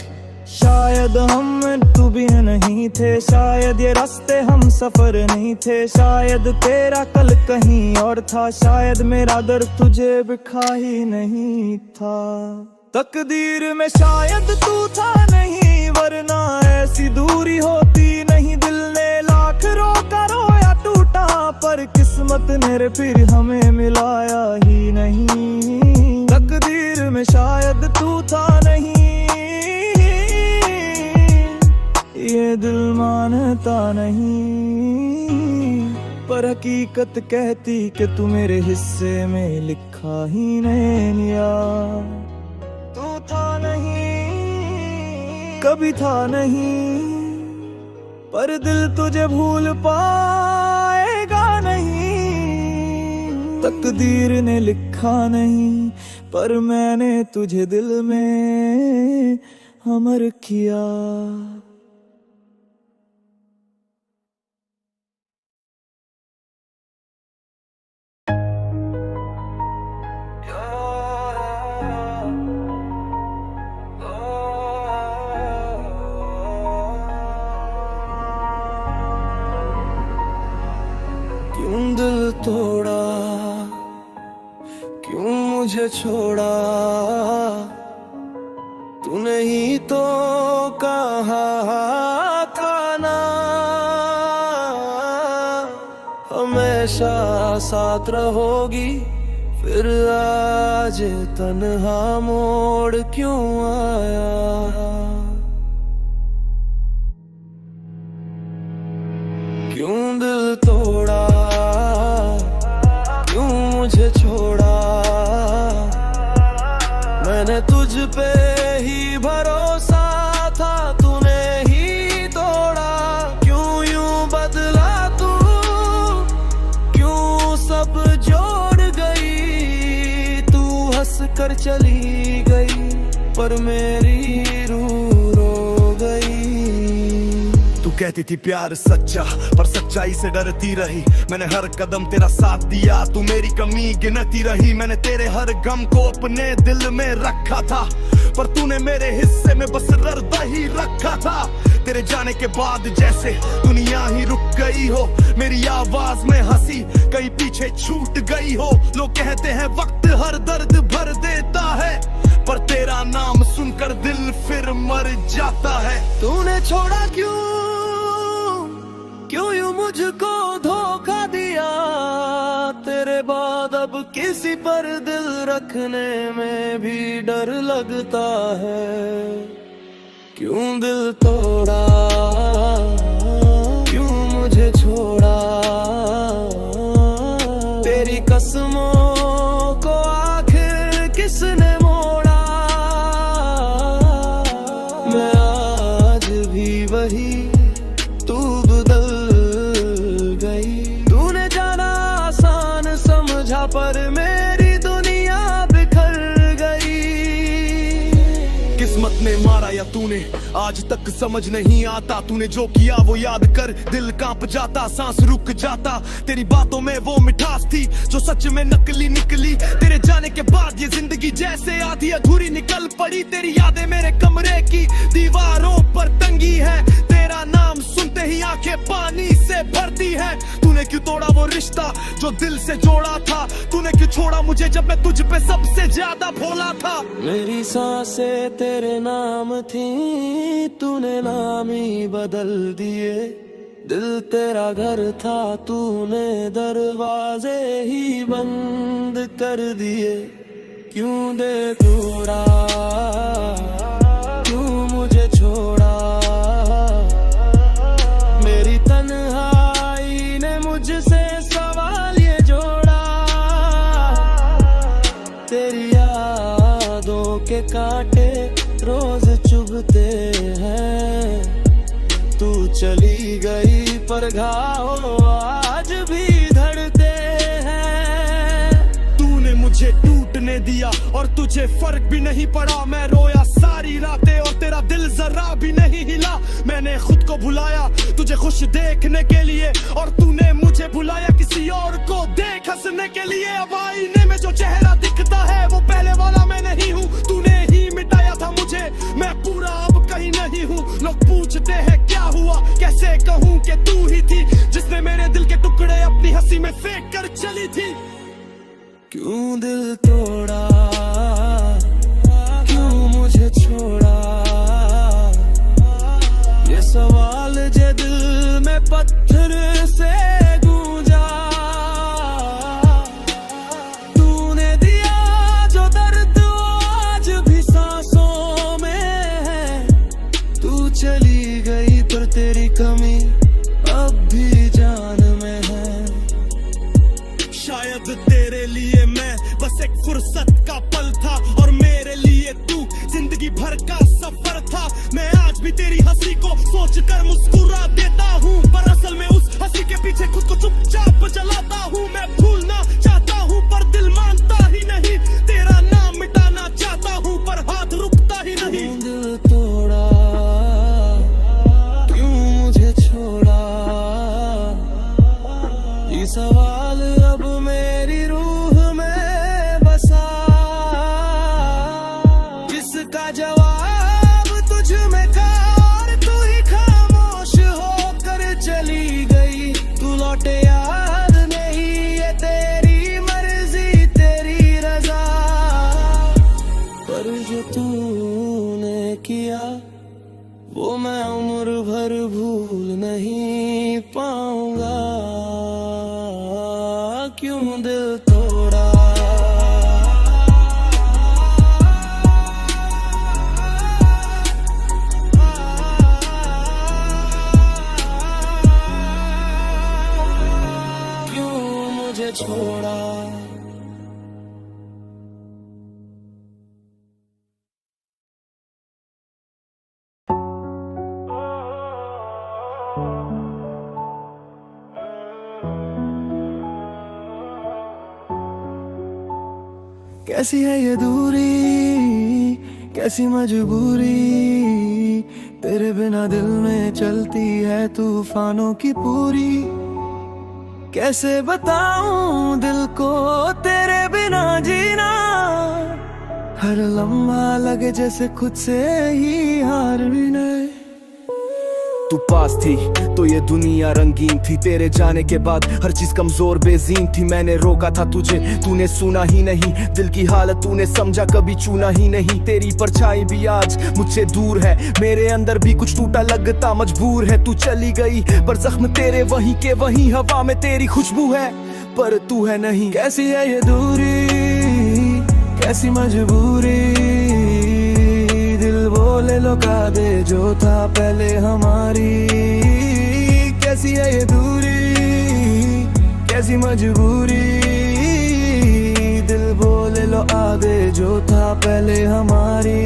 शायद हम तू भी नहीं थे, शायद ये रास्ते हम सफर नहीं थे, शायद तेरा कल कहीं और था, शायद मेरा दर्द तुझे बिखा ही नहीं था। तकदीर में शायद तू था नहीं, वरना ऐसी दूरी होती नहीं। दिल ने लाख रोका रोया टूटा, पर किस्मत ने फिर हमें मिलाया ही नहीं। तकदीर में शायद तू था नहीं, ये दिल मानता नहीं, पर हकीकत कहती कि तू मेरे हिस्से में लिखा ही नहीं लिया। तू था नहीं, कभी था नहीं, पर दिल तुझे भूल पाएगा नहीं। तकदीर ने लिखा नहीं, पर मैंने तुझे दिल में अमर किया। क्यों दिल तोड़ा, क्यों मुझे छोड़ा, तूने ही तो कहा था ना हमेशा साथ रहोगी। फिर आज तन्हा मोड़ क्यों आया। क्यों दिल तोड़ा, क्यों मुझे छोड़ा, मैंने तुझ पे ही भरोसा था, तूने ही तोड़ा। क्यों यूं बदला तू, क्यों सब जोड़ गई। तू हंस कर चली गई, पर मेरी रूह रो गई। तू कहती थी प्यार सच्चा, पर सच्चाई से डरती रही। मैंने हर कदम तेरा साथ दिया, तू मेरी कमी गिनती रही। मैंने तेरे हर गम को अपने दिल में रखा था, पर तूने मेरे हिस्से में बस दर्द ही रखा था। तेरे जाने के बाद जैसे दुनिया ही रुक गई हो, मेरी आवाज में हंसी कहीं पीछे छूट गई हो। लोग कहते हैं वक्त हर दर्द भर देता है, पर तेरा नाम सुनकर दिल फिर मर जाता है। तूने छोड़ा क्यों, क्यों यूं मुझको धोखा दिया। तेरे बाद अब किसी पर दिल रखने में भी डर लगता है। क्यों दिल तोड़ा, क्यों मुझे छोड़ा, तेरी कसमों को आखिर किसने मोड़ा। मैं आज भी वही, तू बदल गई। तूने जाना आसान समझा, पर मेरी दुनिया बिखर गई। किस्मत ने मारा या तूने, आज तक समझ नहीं आता। तूने जो किया वो याद कर दिल कांप जाता, सांस रुक जाता। तेरी बातों में वो मिठास थी जो सच में नकली निकली। तेरे जाने के बाद ये जिंदगी जैसे आधी अधूरी निकल पड़ी। तेरी यादें मेरे कमरे की दीवारों पर तंगी है, तेरा नाम सुनते ही आंखें पानी से भरती है। तूने क्यों तोड़ा वो रिश्ता जो दिल से जोड़ा था। तूने क्यों छोड़ा मुझे जब मैं तुझ पे सबसे ज्यादा भोला था। मेरी सांसें तेरे नाम थी, तूने नाम ही बदल दिए। दिल तेरा घर था, तूने दरवाजे ही बंद कर दिए। क्यों दे दूरा, क्यों मुझे छोड़ा। मेरी तन्हाई ने मुझसे सवाल ये जोड़ा। तेरी यादों के कांटे रोज चुभते हैं। तू चली गई पर घाव आज भी धड़ते हैं। तूने मुझे टूटने दिया और तुझे फर्क भी नहीं पड़ा। मैं रोया सारी रातें और तेरा दिल जरा भी नहीं हिला। मैंने खुद को भुलाया तुझे खुश देखने के लिए, और तूने मुझे भुलाया किसी और को देख हंसने के लिए। अब आईने में जो चेहरा दिखता है वो पहले वाला मैं नहीं हूँ। तूने ही मिटाया था मुझे, मैं पूरा अब कहीं नहीं हूँ। लोग पूछते हैं क्या हुआ, कैसे कहूँ कि तू ही थी जिसने मेरे दिल के टुकड़े अपनी हंसी में फेंक कर चली थी। क्यों दिल तोड़ा, क्यों मुझे छोड़ा। ये सवाल जे दिल में पत्थर से गूंजा। तूने दिया जो दर्द आज भी सांसों में है। तू चली गई पर तेरी कमी अब भी जान में है। शायद तेरे लिए मैं बस एक फुर्सत का पल था, और मेरे लिए तू जिंदगी भर का सफर था। मैं आज भी तेरी हंसी को सोचकर मुस्कुरा देता हूँ, पर असल में उस हंसी के पीछे खुद को चुपचाप जलाता हूँ। मैं भूलना चाहता हूँ पर दिल मानता ही नहीं। तेरा नाम मिटाना चाहता हूँ पर हाथ रुकता ही नहीं। दिल तोड़ा, क्यों मुझे छोड़ा। ये सवाल अब मेरी रूह में बसा, जिसका जवाब तुझ में था और तू ही खामोश होकर चली गई। तू लौटे याद नहीं, ये तेरी मर्जी तेरी रजा। पर जो तूने किया वो मैं उम्र भर भूल नहीं पाऊंगा। क्यों दिल तोड़ा। क्यों मुझे छोड़ा। कैसी है ये दूरी, कैसी मजबूरी। तेरे बिना दिल में चलती है तूफानों की पूरी। कैसे बताऊं दिल को तेरे बिना जीना। हर लम्हा लगे जैसे खुद से ही हार भी नहीं। तू पास थी तो ये दुनिया रंगीन थी। तेरे जाने के बाद हर चीज कमजोर बेजीन थी। मैंने रोका था तुझे, तूने सुना ही नहीं। दिल की हालत तूने समझा, कभी चुना ही नहीं। तेरी परछाई भी आज मुझसे दूर है। मेरे अंदर भी कुछ टूटा लगता मजबूर है। तू चली गई पर जख्म तेरे वहीं के वहीं। हवा में तेरी खुशबू है पर तू है नहीं। कैसी है ये दूरी, कैसी मजबूरी। दिल बोले लौका दे जो था पहले हमारी। कैसी है ये दूरी, कैसी मजबूरी। दिल बोले लो आगे जो था पहले हमारी।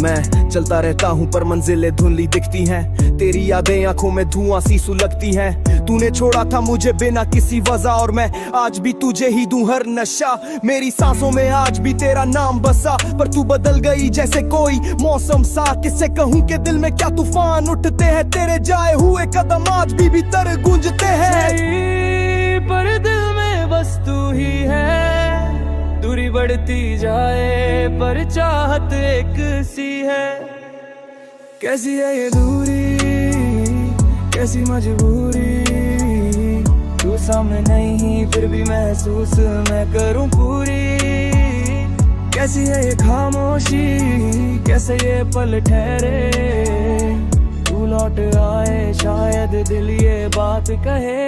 मैं चलता रहता हूँ पर मंजिलें धुंधली दिखती हैं। तेरी यादें आंखों में धुआं सी सुलगती हैं। तूने छोड़ा था मुझे बिना किसी वजह, और मैं आज भी तुझे ही दूं हर नशा। मेरी सांसों में आज भी तेरा नाम बसा, पर तू बदल गई जैसे कोई मौसम सा। किससे कहूँ कि दिल में क्या तूफान उठते हैं। तेरे जाए हुए कदम आज भी भीतर गूंजते हैं। पर दिल में बस तू ही है। दूरी बढ़ती जाए पर चाहत एक सी है। कैसी है ये दूरी, कैसी मजबूरी। तू सामने नहीं फिर भी महसूस मैं करूं पूरी। कैसी है ये खामोशी, कैसे ये पल ठहरे। तू लौट आए, शायद दिल ये बात कहे।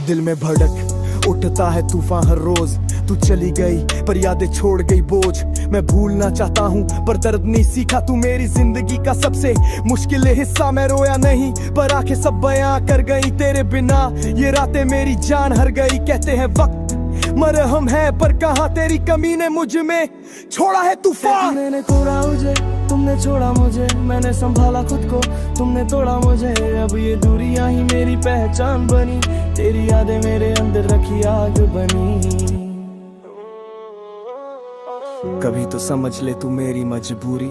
दिल में भड़क उठता है तूफान हर रोज, तू चली गई पर यादें छोड़ गई बोझ। मैं भूलना चाहता हूँ पर दर्द नहीं सीखा, तू मेरी जिंदगी का सबसे मुश्किल हिस्सा। मैं रोया नहीं पर आंखें सब बयां कर गई, तेरे बिना ये रातें मेरी जान हर गई। कहते हैं वक्त मरहम है पर कहाँ तेरी कमी ने मुझ में छोड़ा है तूफान। मैंने खोड़ा मुझे, तुमने छोड़ा मुझे, मैंने संभाला खुद को, तुमने तोड़ा मुझे। अब ये दूरियां ही मेरी पहचान बनी, तेरी यादें मेरे अंदर रखी आग बनी। कभी तो समझ ले तू मेरी मजबूरी,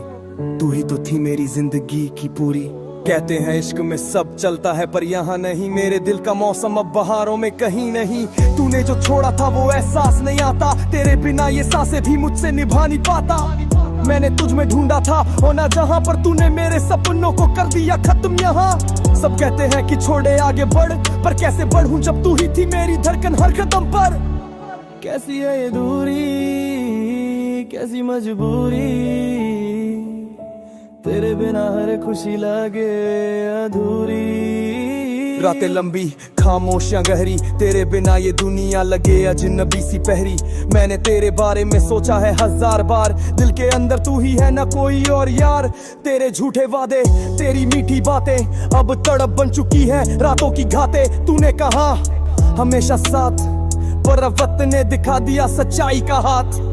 तू ही तो थी मेरी जिंदगी की पूरी। कहते हैं इश्क में सब चलता है पर यहाँ नहीं, मेरे दिल का मौसम अब बहारों में कहीं नहीं। तूने जो छोड़ा था वो एहसास नहीं आता, तेरे बिना ये सांसें भी मुझसे निभा नहीं पाता। मैंने तुझ में ढूंढा था होना जहाँ, पर तूने मेरे सपनों को कर दिया खत्म यहाँ। सब कहते हैं कि छोड़े आगे बढ़, पर कैसे बढ़ूं जब तू ही थी मेरी धड़कन हर कदम पर। कैसी है ये दूरी, कैसी मजबूरी, तेरे बिना हर खुशी लगे अधूरी। रातें लंबी खामोशियां गहरी, तेरे बिना ये दुनिया लगे अजनबी सी पहरी। मैंने तेरे बारे में सोचा है 1000 बार, दिल के अंदर तू ही है ना कोई और यार। तेरे झूठे वादे, तेरी मीठी बातें अब तड़प बन चुकी है रातों की घातें। तूने कहा हमेशा साथ, पर अब वक्त ने दिखा दिया सच्चाई का हाथ।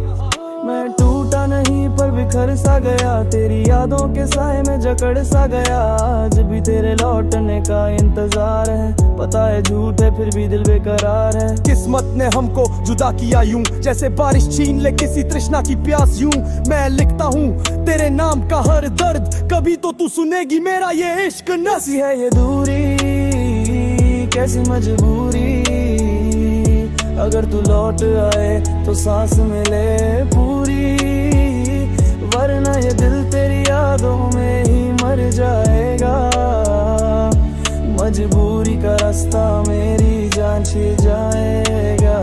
मैं टूटा नहीं पर बिखर सा गया, तेरी यादों के साए में जकड़ सा गया। आज भी तेरे लौटने का इंतजार है, पता है झूठ है फिर भी दिल बेकरार है। किस्मत ने हमको जुदा किया यूं, जैसे बारिश छीन ले किसी तृष्णा की प्यास यूं। मैं लिखता हूँ तेरे नाम का हर दर्द, कभी तो तू सुनेगी मेरा ये इश्क। कैसी है ये दूरी, कैसी मजबूरी, अगर तू लौट आए तो सांस मिले पूरी, वरना ये दिल तेरी यादों में ही मर जाएगा। मजबूरी का रास्ता मेरी जान छिड़ जाएगा।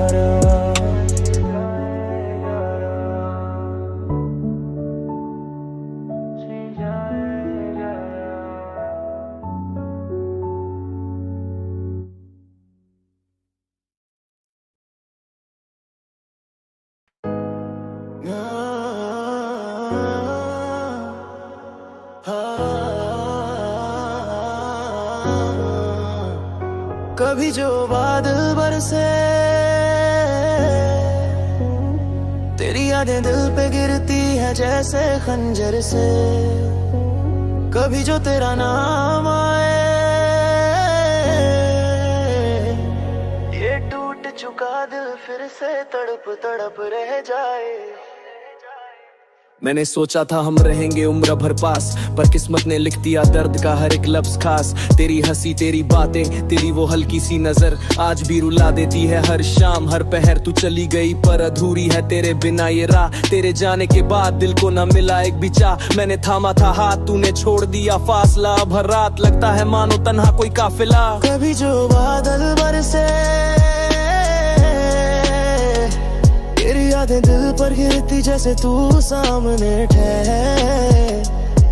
कभी जो बादल बरसे, तेरी यादें दिल पे गिरती है जैसे खंजर से। कभी जो तेरा नाम आए, ये टूट चुका दिल फिर से तड़प तड़प रह जाए। मैंने सोचा था हम रहेंगे उम्र भर पास, पर किस्मत ने लिख दिया दर्द का हर एक लफ्ज खास। तेरी हंसी, तेरी बातें, तेरी वो हल्की सी नजर आज भी रुला देती है हर शाम हर पहर। तू चली गई पर अधूरी है तेरे बिना ये राह, तेरे जाने के बाद दिल को न मिला एक भी चाह। मैंने थामा था हाथ, तूने छोड़ दिया फासला। अब हर रात लगता है मानो तन्हा कोई काफिला। कभी जो बादल बरसे, तेरी यादें दिल पर गिरती जैसे तू सामने ठहरे।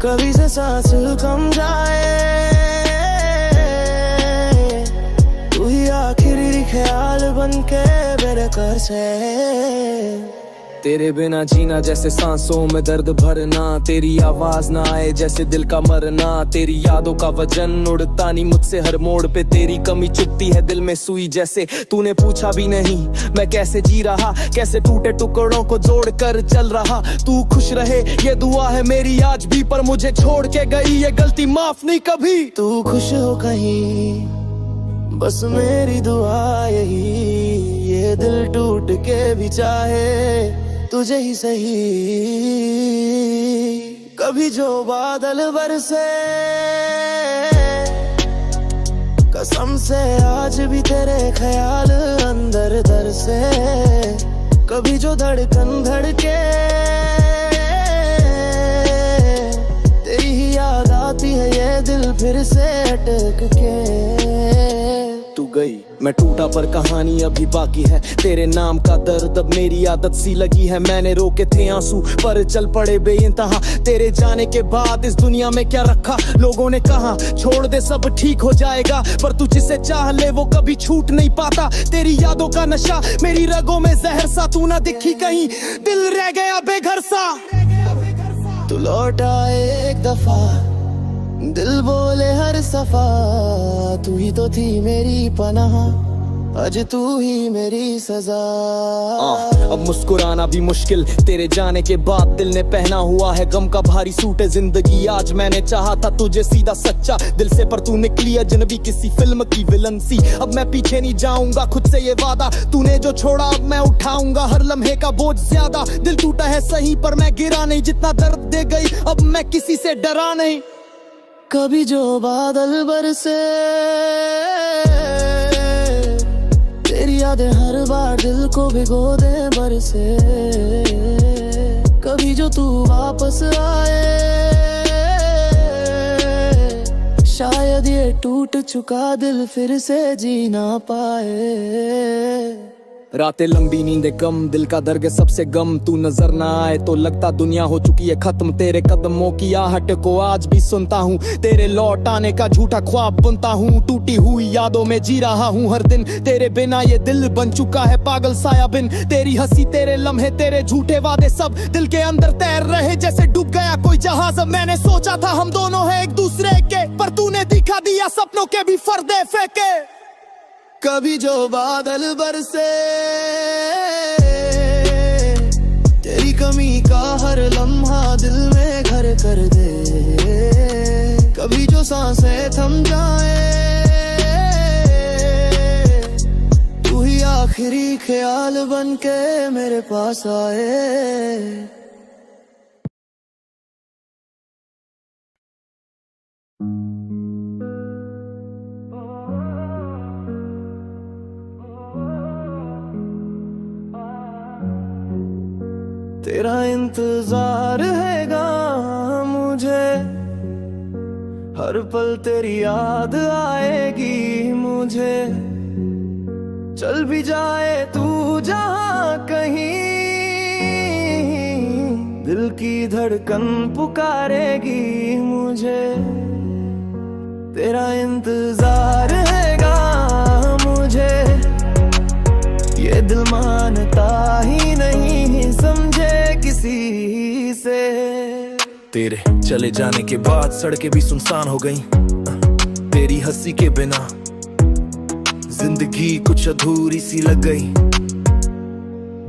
कभी से सांस कम जाए, तू ही आखिरी ख्याल बनके बेरकर से। तेरे बिना जीना जैसे सांसों में दर्द भरना, तेरी आवाज ना आए जैसे दिल का मरना। तेरी यादों का वजन उड़ता नहीं मुझसे हर मोड़ पे, तेरी कमी चुभती है दिल में सुई जैसे। तूने पूछा भी नहीं मैं कैसे जी रहा, कैसे टूटे टुकड़ों को जोड़ कर चल रहा। तू खुश रहे ये दुआ है मेरी आज भी, पर मुझे छोड़ के गई ये गलती माफ नहीं कभी। तू खुश हो कहीं बस मेरी दुआ यही, ये दिल टूट के भी चाहे तुझे ही सही। कभी जो बादल बरसे, कसम से आज भी तेरे ख्याल अंदर दर से। कभी जो धड़कन धड़के, तेरी ही याद आती है ये दिल फिर से अटक के। तू गई। मैं टूटा पर कहानी अभी बाकी है, तेरे नाम का दर्द अब मेरी आदत सी लगी है। मैंने रोके थे आंसू पर चल पड़े बेइंतहा, तेरे जाने के बाद इस दुनिया में क्या रखा। लोगों ने कहा छोड़ दे सब ठीक हो जाएगा, पर तू जिसे चाह ले वो कभी छूट नहीं पाता। तेरी यादों का नशा मेरी रगों में जहर सा, तू ना दिखी कहीं दिल रह गया बेघर सा। तू लौट आए एक दफा, दिल बोले हर सफा, तू ही तो थी मेरी पनाह, आज तू ही मेरी सजा। अब मुस्कुराना भी मुश्किल तेरे जाने के बाद, दिल ने पहना हुआ है गम का भारी सूट है जिंदगी। आज मैंने चाहा था तुझे सीधा सच्चा दिल से, पर तू निकली अजनबी किसी फिल्म की विलन सी। अब मैं पीछे नहीं जाऊंगा खुद से ये वादा, तूने जो छोड़ा अब मैं उठाऊंगा हर लम्हे का बोझ ज्यादा। दिल टूटा है सही पर मैं गिरा नहीं, जितना दर्द दे गई अब मैं किसी से डरा नहीं। कभी जो बादल बरसे तेरी यादें हर बार दिल को भिगो दे बरसे, कभी जो तू वापस आए शायद ये टूट चुका दिल फिर से जी ना पाए। रातें लंबी नींदे कम, दिल का दर्द सबसे गम। तू नजर ना आए तो लगता दुनिया हो चुकी है खत्म, तेरे कदमों की आहट को आज भी सुनता हूँ, तेरे लौट आने का झूठा ख्वाब बुनता हूँ। टूटी हुई यादों में जी रहा हूँ हर दिन, तेरे बिना ये दिल बन चुका है पागल साया बिन। तेरी हंसी तेरे लम्हे तेरे झूठे वादे सब दिल के अंदर तैर रहे जैसे डूब गया कोई जहाज। मैंने सोचा था हम दोनों हैं एक दूसरे के, पर तूने दिखा दिया सपनों के भी पर्दे फेंके। कभी जो बादल बरसे तेरी कमी का हर लम्हा दिल में घर कर दे, कभी जो सांसें थम जाए तू ही आखिरी ख्याल बन के मेरे पास आए। तेरा इंतजार हैगा मुझे, हर पल तेरी याद आएगी मुझे। चल भी जाए तू जहां कहीं, दिल की धड़कन पुकारेगी मुझे। तेरा इंतजार हैगा मुझे, ये दिल मानता ही नहीं समझे किसी से। तेरे चले जाने के बाद सड़कें भी सुनसान हो गईं, तेरी हंसी के बिना जिंदगी कुछ अधूरी सी लग गई।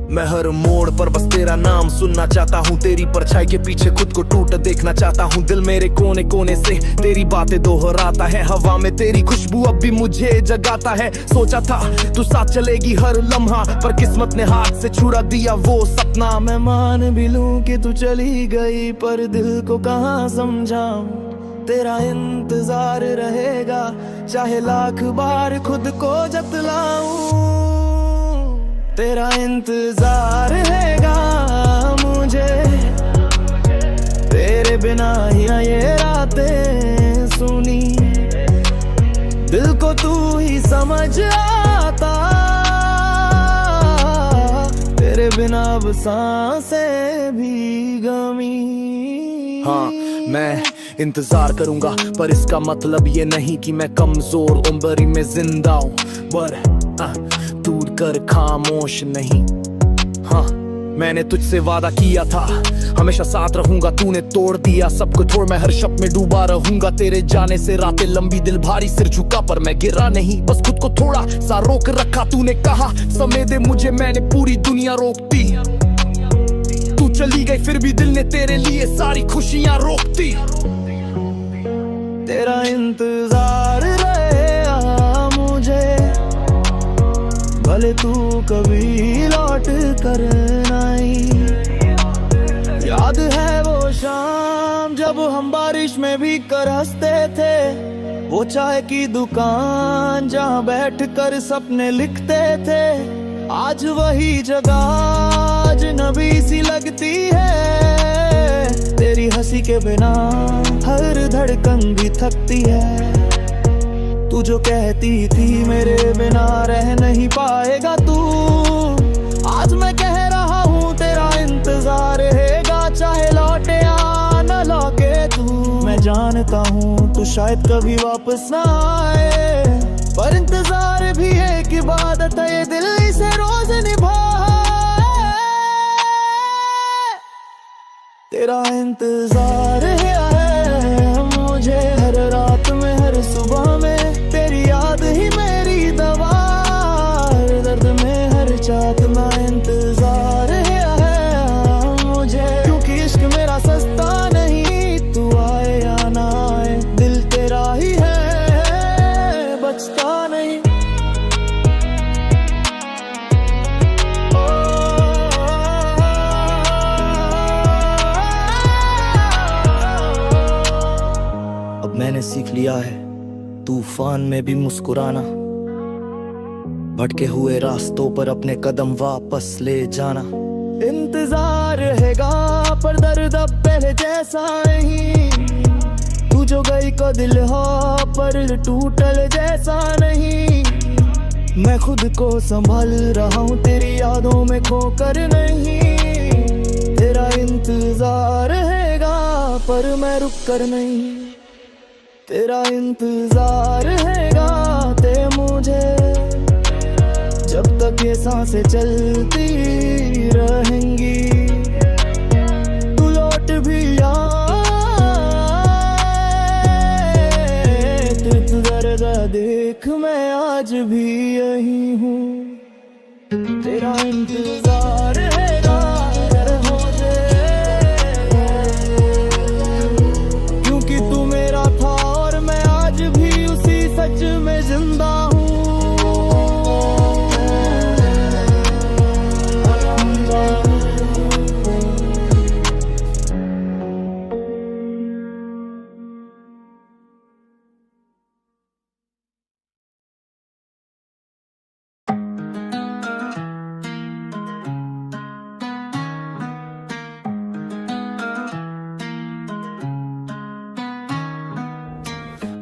मैं हर मोड़ पर बस तेरा नाम सुनना चाहता हूँ, तेरी परछाई के पीछे खुद को टूट देखना चाहता हूँ। दिल मेरे कोने कोने से तेरी बातें दोहराता है, हवा में तेरी खुशबू अब भी मुझे जगाता है। सोचा था तू साथ चलेगी हर लम्हा, पर किस्मत ने हाथ से छुड़ा दिया वो सपना। मैं मान भी लूं कि तू चली गई, पर दिल को कहाँ समझाऊं। तेरा इंतजार रहेगा चाहे लाख बार खुद को जतलाऊं। तेरा इंतजार हैगा मुझे, तेरे बिना ही ये रातें सुनी। दिल को तू ही समझ आता, तेरे बिना अब सांसें भी गमी। हाँ मैं इंतजार करूंगा, पर इसका मतलब ये नहीं कि मैं कमजोर उम्र में जिंदा हूँ, पर टूट कर खामोश नहीं। हाँ मैंने तुझसे वादा किया था हमेशा साथ रहूंगा, तूने तोड़ दिया सब कुछ छोड़ मैं हर शब्द में डूबा रहूंगा। तेरे जाने से रातें लंबी दिल भारी सिर झुका, पर मैं गिरा नहीं बस खुद को थोड़ा सा रोक रखा। तूने कहा समय दे मुझे, मैंने पूरी दुनिया रोक दी। तू चली गई फिर भी दिल ने तेरे लिए सारी खुशियां रोक दी। तेरा इंतजार रहेगा मुझे, भले तू कभी लौट कर नहीं। याद है वो शाम जब हम बारिश में भी कर हंसते थे, वो चाय की दुकान जहाँ बैठ कर सपने लिखते थे। आज वही जगह अजनबी सी लगती है, तेरी हंसी के बिना हर धड़कन भी थकती है। तू जो कहती थी मेरे बिना रह नहीं पाएगा तू, आज मैं कह रहा हूँ तेरा इंतजार रहेगा, चाहे लौटे या न लौटे तू। मैं जानता हूँ तू शायद कभी वापस ना आए, पर इंतजार भी एक इबादत है, ये दिल इसे रोज निभाए। तेरा इंतजार है मुझे हर रात में हर सुबह में, तेरी याद ही मेरी दवा, हर दर्द में हर चाहत में इंतजार है मुझे, क्योंकि इश्क मेरा सस्ता नहीं, तू आए या ना आए दिल तेरा ही है, बचता नहीं। अब मैंने सीख लिया है तूफान में भी मुस्कुराना, भटके हुए रास्तों पर अपने कदम वापस ले जाना। इंतजार रहेगा पर दर्द अब पहले जैसा नहीं, तू जो गई को दिल हो पर टूटल जैसा नहीं। मैं खुद को संभाल रहा हूँ तेरी यादों में खोकर नहीं, तेरा इंतजार रहेगा पर मैं रुक कर नहीं, तेरा इंतजार रहेगा ते मुझे, जब तक ये सांसें चलती रहेंगी। तू लौट भी आए तू दर्द देख, मैं आज भी यही हूँ, तेरा इंतजार रहेगा मुझे, क्योंकि तू मेरा था और मैं आज भी उसी सच में जिंदा हूँ।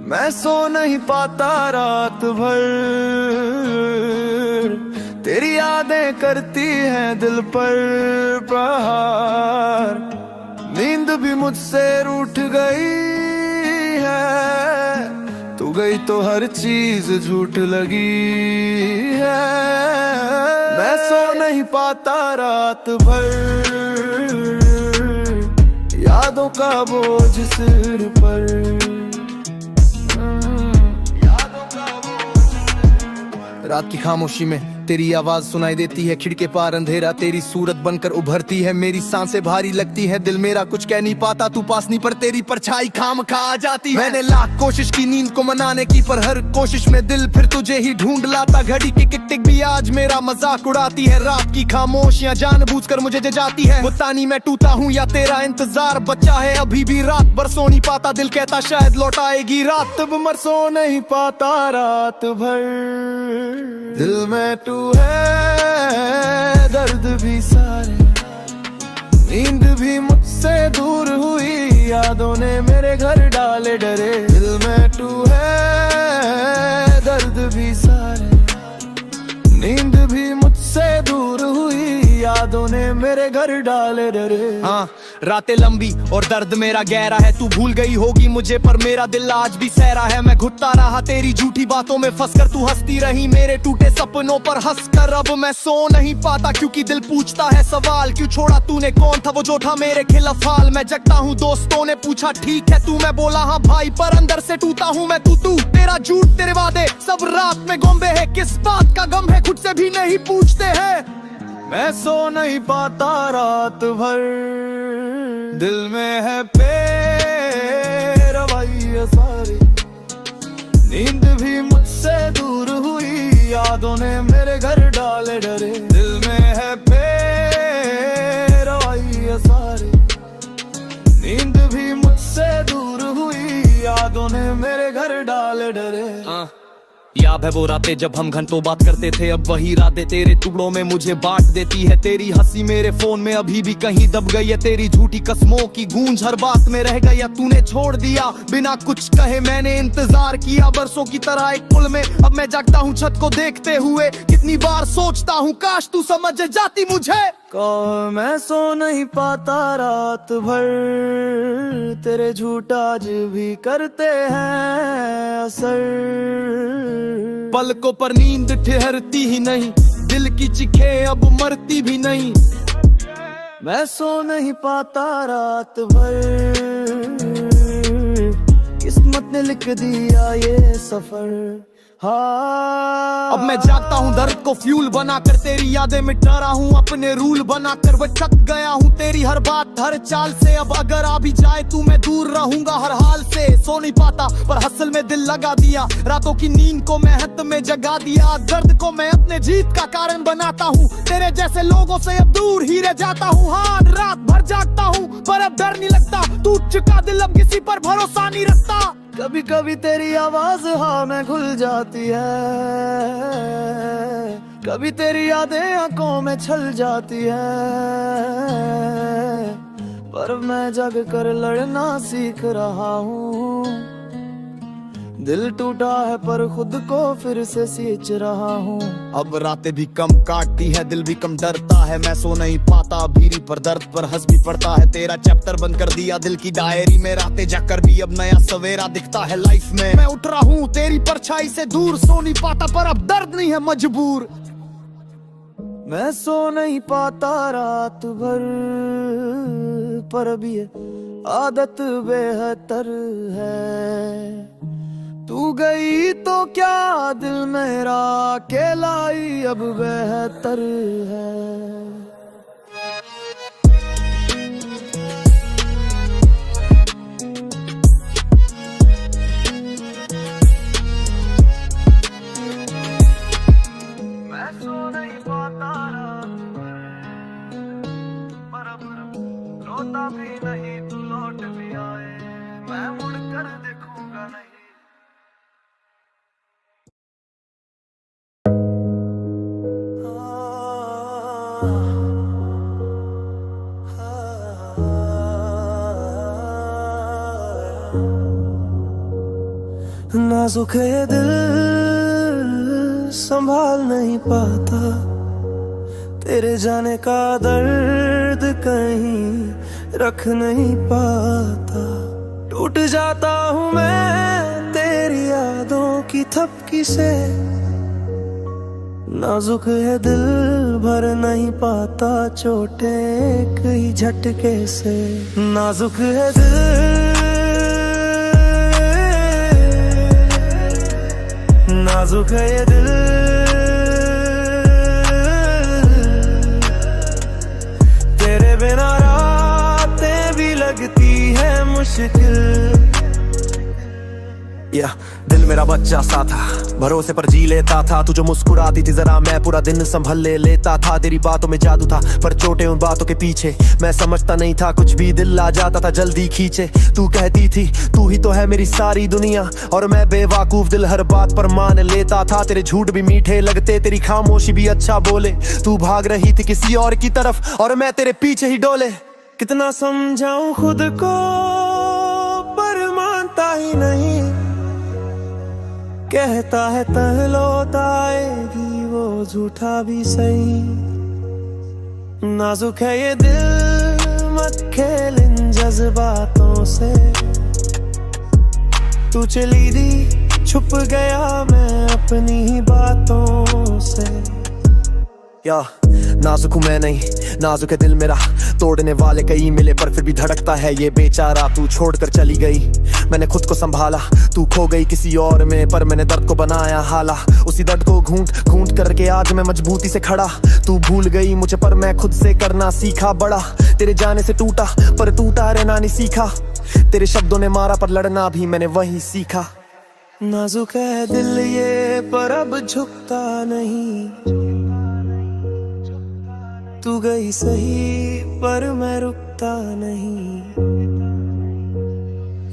मैं सो नहीं पाता रात भर, तेरी यादें करती हैं दिल पर प्रहार, नींद भी मुझसे रूठ गई है, तू गई तो हर चीज झूठ लगी है। मैं सो नहीं पाता रात भर, यादों का बोझ सिर पर, रात की खामोशी में तेरी आवाज सुनाई देती है, खिड़के पार अंधेरा तेरी सूरत बनकर उभरती है, मेरी सांसें भारी लगती हैं, दिल मेरा कुछ कह नहीं पाता, तू पास नहीं पर तेरी परछाई खाम खा आ जाती है। मैंने लाख कोशिश की नींद को मनाने की, पर हर कोशिश में दिल फिर तुझे ही ढूंढ लाता, घड़ी की टिक टिक भी आज मेरा मजाक उड़ाती है, रात की खामोशियां जानबूझकर मुझे जजाती है, बतानी मैं टूटा हूँ या तेरा इंतजार बचा है अभी भी, रात भर सो नहीं पाता, दिल कहता शायद लौट आएगी रात, तब मर सो नहीं पाता रात भर, दिल में तू है दर्द भी सारे, नींद भी मुझसे दूर हुई, यादों ने मेरे घर डाले डरे, दिल में तू है दर्द भी सारे, नींद भी मुझसे दूर हुई, यादों ने मेरे घर डाले डरे। हाँ रातें लंबी और दर्द मेरा गहरा है, तू भूल गई होगी मुझे पर मेरा दिल आज भी सहरा है, मैं घुटता रहा तेरी झूठी बातों में फंसकर, तू हंसती रही मेरे टूटे सपनों पर हंसकर, अब मैं सो नहीं पाता क्योंकि दिल पूछता है सवाल, क्यों छोड़ा तूने, कौन था वो जो था मेरे खिलाफ हाल, मैं जगता हूँ दोस्तों ने पूछा ठीक है तू, मैं बोला हाँ भाई, पर अंदर से टूटा हूँ मैं, तू तेरा झूठ तेरे वादे सब रात में गुम है, किस बात का गम है खुद से भी नहीं पूछते हैं। मैं सो नहीं पाता रात भर, दिल में है पेरवाई सारी, नींद भी मुझसे दूर हुई, यादों ने मेरे घर डाले डरे, दिल में है पेरवाई सारी, नींद भी मुझसे दूर हुई, यादों ने मेरे घर डाले डरे। याद है वो रातें जब हम घंटों बात करते थे, अब वही रातें तेरे टुकड़ों में मुझे बांट देती है। तेरी हंसी मेरे फोन में अभी भी कहीं दब गई है, तेरी झूठी कसमों की गूंज हर बात में रह गई है। तूने छोड़ दिया बिना कुछ कहे, मैंने इंतजार किया बरसों की तरह एक पुल में। अब मैं जागता हूँ छत को देखते हुए, कितनी बार सोचता हूँ काश तू समझ जाती मुझे। मैं सो नहीं पाता रात भर, तेरे झूठ आज भी करते हैं असर। पलकों पर नींद ठहरती ही नहीं, दिल की चिखे अब मरती भी नहीं। मैं सो नहीं पाता रात भर, किस्मत ने लिख दिया ये सफर। हाँ, अब मैं जागता हूँ दर्द को फ्यूल बनाकर, तेरी यादें मिटा रहा हूँ अपने रूल बनाकर। वो थक गया हूँ तेरी हर बात हर चाल से, अब अगर आ भी जाए तू मैं दूर रहूंगा हर हाल से। सो नहीं पाता पर हसल में दिल लगा दिया, रातों की नींद को मैं हद में जगा दिया। दर्द को मैं अपने जीत का कारण बनाता हूँ, तेरे जैसे लोगों से अब दूर ही रह जाता हूँ। हाँ, रात भर जागता हूँ पर अब डर नहीं लगता, टूट चुका दिल अब किसी पर भरोसा नहीं रखता। कभी कभी तेरी आवाज हाँ में घुल जाती है, कभी तेरी यादें आंखों में छल जाती है। पर मैं जग कर लड़ना सीख रहा हूँ, दिल टूटा है पर खुद को फिर से सींच रहा हूँ। अब रातें भी कम काटती है, दिल भी कम डरता है। मैं सो नहीं पाता भीरी पर दर्द पर हंस भी पड़ता है। तेरा चैप्टर बंद कर दिया दिल की डायरी में, रातें जाकर भी अब नया सवेरा दिखता है लाइफ में। मैं उठ रहा हूँ तेरी परछाई से दूर, सो नहीं पाता पर अब दर्द नहीं है मजबूर। मैं सो नहीं पाता रात भर, पर अब ये आदत बेहतर है। तू गई तो क्या दिल मेरा अकेला ही अब बेहतर है। मैं सो नहीं पाता रात भर, पर अब रोता भी नहीं तू लौट भी आए, मैं मुड़ कर देखूंगा नहीं। नाजुक है दिल संभाल नहीं पाता, तेरे जाने का दर्द कहीं रख नहीं पाता। टूट जाता हूँ मैं तेरी यादों की थपकी से, नाजुक है दिल भर नहीं पाता चोटें कई झटके से। नाजुक है दिल, नाजुक है ये दिल, तेरे बिना रातें भी लगती है मुश्किल। दिल मेरा बच्चा सा था, भरोसे पर जी लेता था। तू जो मुस्कुराती थी जरा मैं पूरा दिन संभल लेता था। तेरी बातों में जादू था पर चोटें उन बातों के पीछे, मैं समझता नहीं था कुछ भी दिल आ जाता था जल्दी खींचे। तू कहती थी तू ही तो है मेरी सारी दुनिया, और मैं बेवकूफ दिल हर बात पर मान लेता था। तेरे झूठ भी मीठे लगते, तेरी खामोशी भी अच्छा बोले। तू भाग रही थी किसी और की तरफ और मैं तेरे पीछे ही डोले। कितना समझाऊं खुद को पर मानता ही नहीं, कहता है तहलोत आएगी वो झूठा भी सही। नाजुक है ये दिल मत खेल इन जज्बातों से, तू चली दी छुप गया मैं अपनी ही बातों से। नाजुक हूँ मैं नहीं, नाजुक है दिल मेरा। तोड़ने वाले कई मिले पर फिर भी धड़कता है ये बेचारा। तू छोड़कर चली गई, मैंने खुद को संभाला। तू खो गई किसी और में पर मैंने दर्द को बनाया हाला। उसी दर्द को घूंट घूंट करके आज मैं मजबूती से खड़ा। तू भूल गई मुझे पर मैं खुद से करना सीखा बड़ा। तेरे जाने से टूटा पर टूटा रहना नहीं सीखा। तेरे शब्दों ने मारा पर लड़ना भी मैंने वही सीखा। नाजुक है दिल ये पर अब झुकता नहीं, तू गई सही पर मैं रुकता नहीं।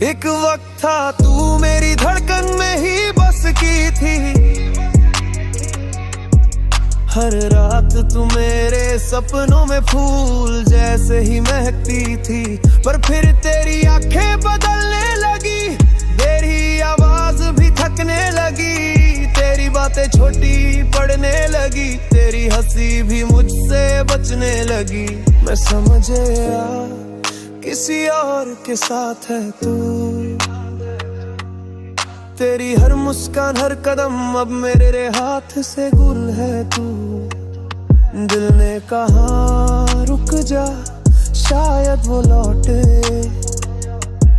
एक वक्त था तू मेरी धड़कन में ही बस की थी, हर रात तू मेरे सपनों में फूल जैसे ही महकती थी, पर फिर तेरी आंखें बदलने लगी, तेरी आवाज भी थकने लगी, तेरी बातें छोटी पड़ने लगी, तेरी हंसी भी मुझसे बचने लगी। मैं समझ गया किसी और के साथ है तू, तेरी हर मुस्कान हर कदम अब मेरे हाथ से गुल है तू। दिल ने कहा रुक जा शायद वो लौटे,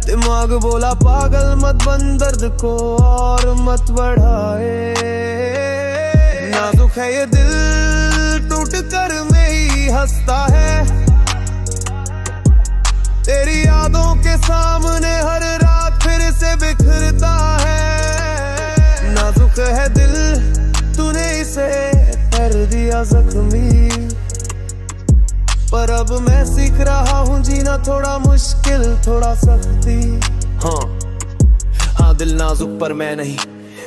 दिमाग बोला पागल मत बन दर्द को और मत बढ़ाए। नाजुक है ये दिल टूट कर में ही हंसता है, तेरी यादों के सामने हर रात फिर से बिखरता है। नाजुक है दिल तूने इसे कर दिया जख्मी, पर अब मैं सीख रहा हूँ जीना थोड़ा मुश्किल थोड़ा सख्ती। हाँ दिल नाजुक पर मैं नहीं,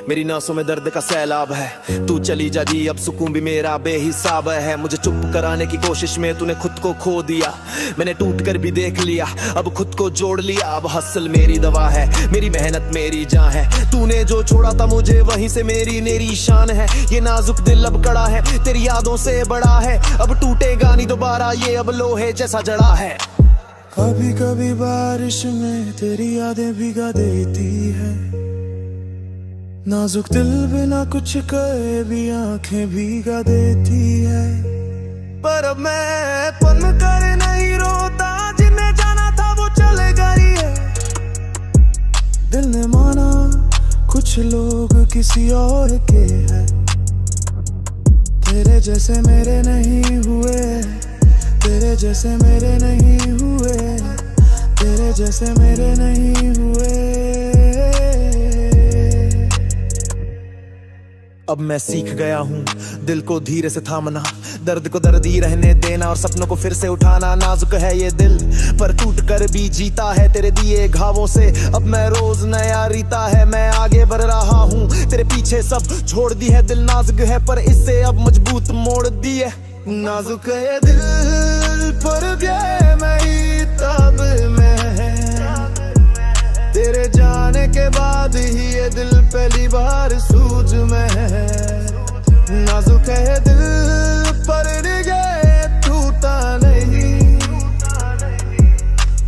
मेरी नासों में दर्द का सैलाब है। तू चली जा जी अब सुकून भी मेरा बेहिसाब है। मुझे चुप कराने की कोशिश में तूने खुद को खो दिया, मैंने टूट कर भी देख लिया, अब खुद को जोड़ लिया। अब हसल मेरी दवा है, मेरी मेहनत मेरी जान है, तूने जो छोड़ा था मुझे वहीं से मेरी शान है। ये नाजुक दिल अब कड़ा है, तेरी यादों से बड़ा है, अब टूटेगा नहीं दोबारा ये, अब लोहे जैसा जड़ा है। कभी कभी बारिश में तेरी यादें भिगा देती है, नाजुक दिल बिना कुछ कहे भी आंखें भीगा देती है। पर अब मैं पन कर नहीं रोता, जिन्हें जाना था वो चले गई है। दिल ने माना कुछ लोग किसी और के हैं, तेरे जैसे मेरे नहीं हुए, तेरे जैसे मेरे नहीं हुए, तेरे जैसे मेरे नहीं हुए। अब मैं सीख गया हूँ दिल को धीरे से थामना, दर्द को दर्द ही रहने देना और सपनों को फिर से उठाना। नाजुक है ये दिल पर टूट कर भी जीता है, तेरे दिए घावों से अब मैं रोज नया रीता है। मैं आगे बढ़ रहा हूँ, तेरे पीछे सब छोड़ दी है। दिल नाजुक है पर इससे अब मजबूत मोड़ दी है। नाजुक है ये दिल पर ये मैं तब में है, तेरे जाने के बाद ही ये दिल पहली बार सूझ में है। नाजुक है ये दिल पर ये टूटा नहीं,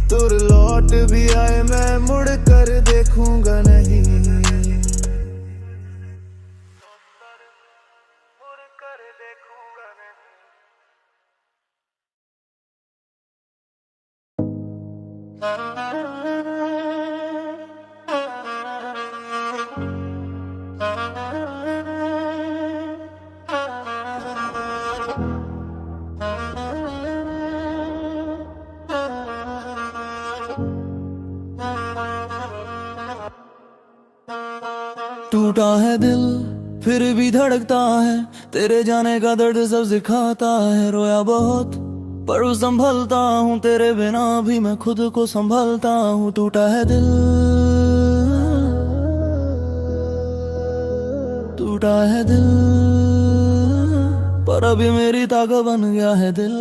तुर लौट भी आए मैं मुड़ कर देखूंगा नहीं। टूटा है दिल फिर भी धड़कता है, तेरे जाने का दर्द सब सिखाता है। रोया बहुत पर संभलता हूँ, तेरे बिना भी मैं खुद को संभलता हूँ। टूटा है दिल, टूटा है दिल, पर अभी मेरी ताकत बन गया है दिल।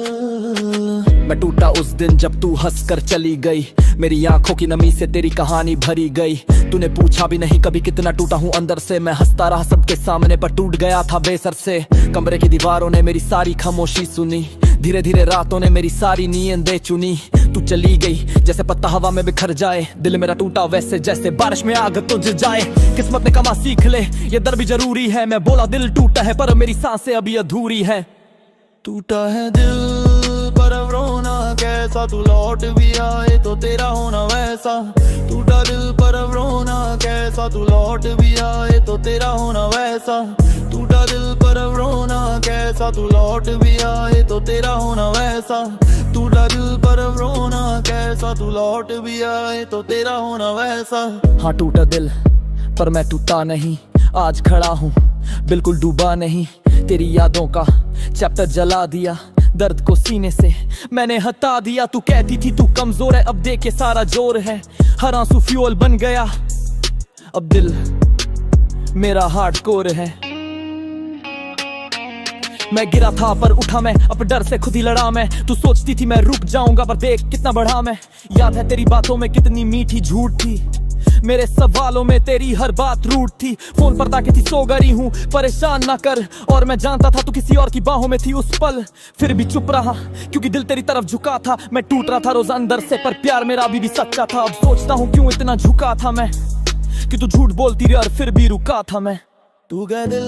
मैं टूटा उस दिन जब तू हंस कर चली गई, मेरी आंखों की नमी से तेरी कहानी भरी गई। तूने पूछा भी नहीं कभी कितना टूटा हूँ अंदर से, मैं हंसता रहा सबके सामने पर टूट गया था बेसर से। कमरे की दीवारों ने मेरी सारी खामोशी सुनी, धीरे धीरे रातों ने मेरी सारी नींदें चुनी। तू चली गई जैसे पत्ता हवा में बिखर जाए, दिल मेरा टूटा वैसे जैसे बारिश में आग तुझ जाए। किस्मत ने कमा सीख ले ये दर्द भी जरूरी है, मैं बोला दिल टूटा है पर मेरी सांसें अभी अधूरी है। टूटा है दिल पर अब रोना कैसा, तू लौट भी आए तो तेरा होना वैसा। टूटा दिल पर अब रोना कैसा, तू लौट भी आए तो तेरा होना वैसा। टूटा दिल पर अब रोना कैसा, तू लौट भी आए तो तेरा होना वैसा। टूटा दिल पर अब रोना कैसा, तू लौट भी आए तो तेरा होना वैसा। हाँ टूटा दिल पर मैं टूटा नहीं, आज खड़ा हूँ बिल्कुल डूबा नहीं। तेरी यादों का चैप्टर जला दिया, दर्द को सीने से मैंने हटा दिया। तू कहती थी तू कमजोर है, अब देख ये सारा जोर है। हर आंसू फ्यूल बन गया, अब दिल मेरा हार्डकोर है। मैं गिरा था पर उठा मैं, अब डर से खुद ही लड़ा मैं। तू सोचती थी मैं रुक जाऊंगा पर देख कितना बढ़ा मैं। याद है तेरी बातों में कितनी मीठी झूठ थी, मेरे सवालों में तेरी हर बात रूठ थी। फोन पर ताकि थी सो गई हूँ, परेशान ना कर। और मैं जानता था तू किसी और की बाहों में थी उस पल, फिर भी चुप रहा क्योंकि दिल तेरी तरफ झुका था। मैं टूट रहा था रोज अंदर से पर प्यार मेरा अभी भी सच्चा था। अब सोचता हूँ क्यों इतना झुका था मैं, कि तू झूठ बोलती रही और फिर भी रुका था मैं। तू गए दिल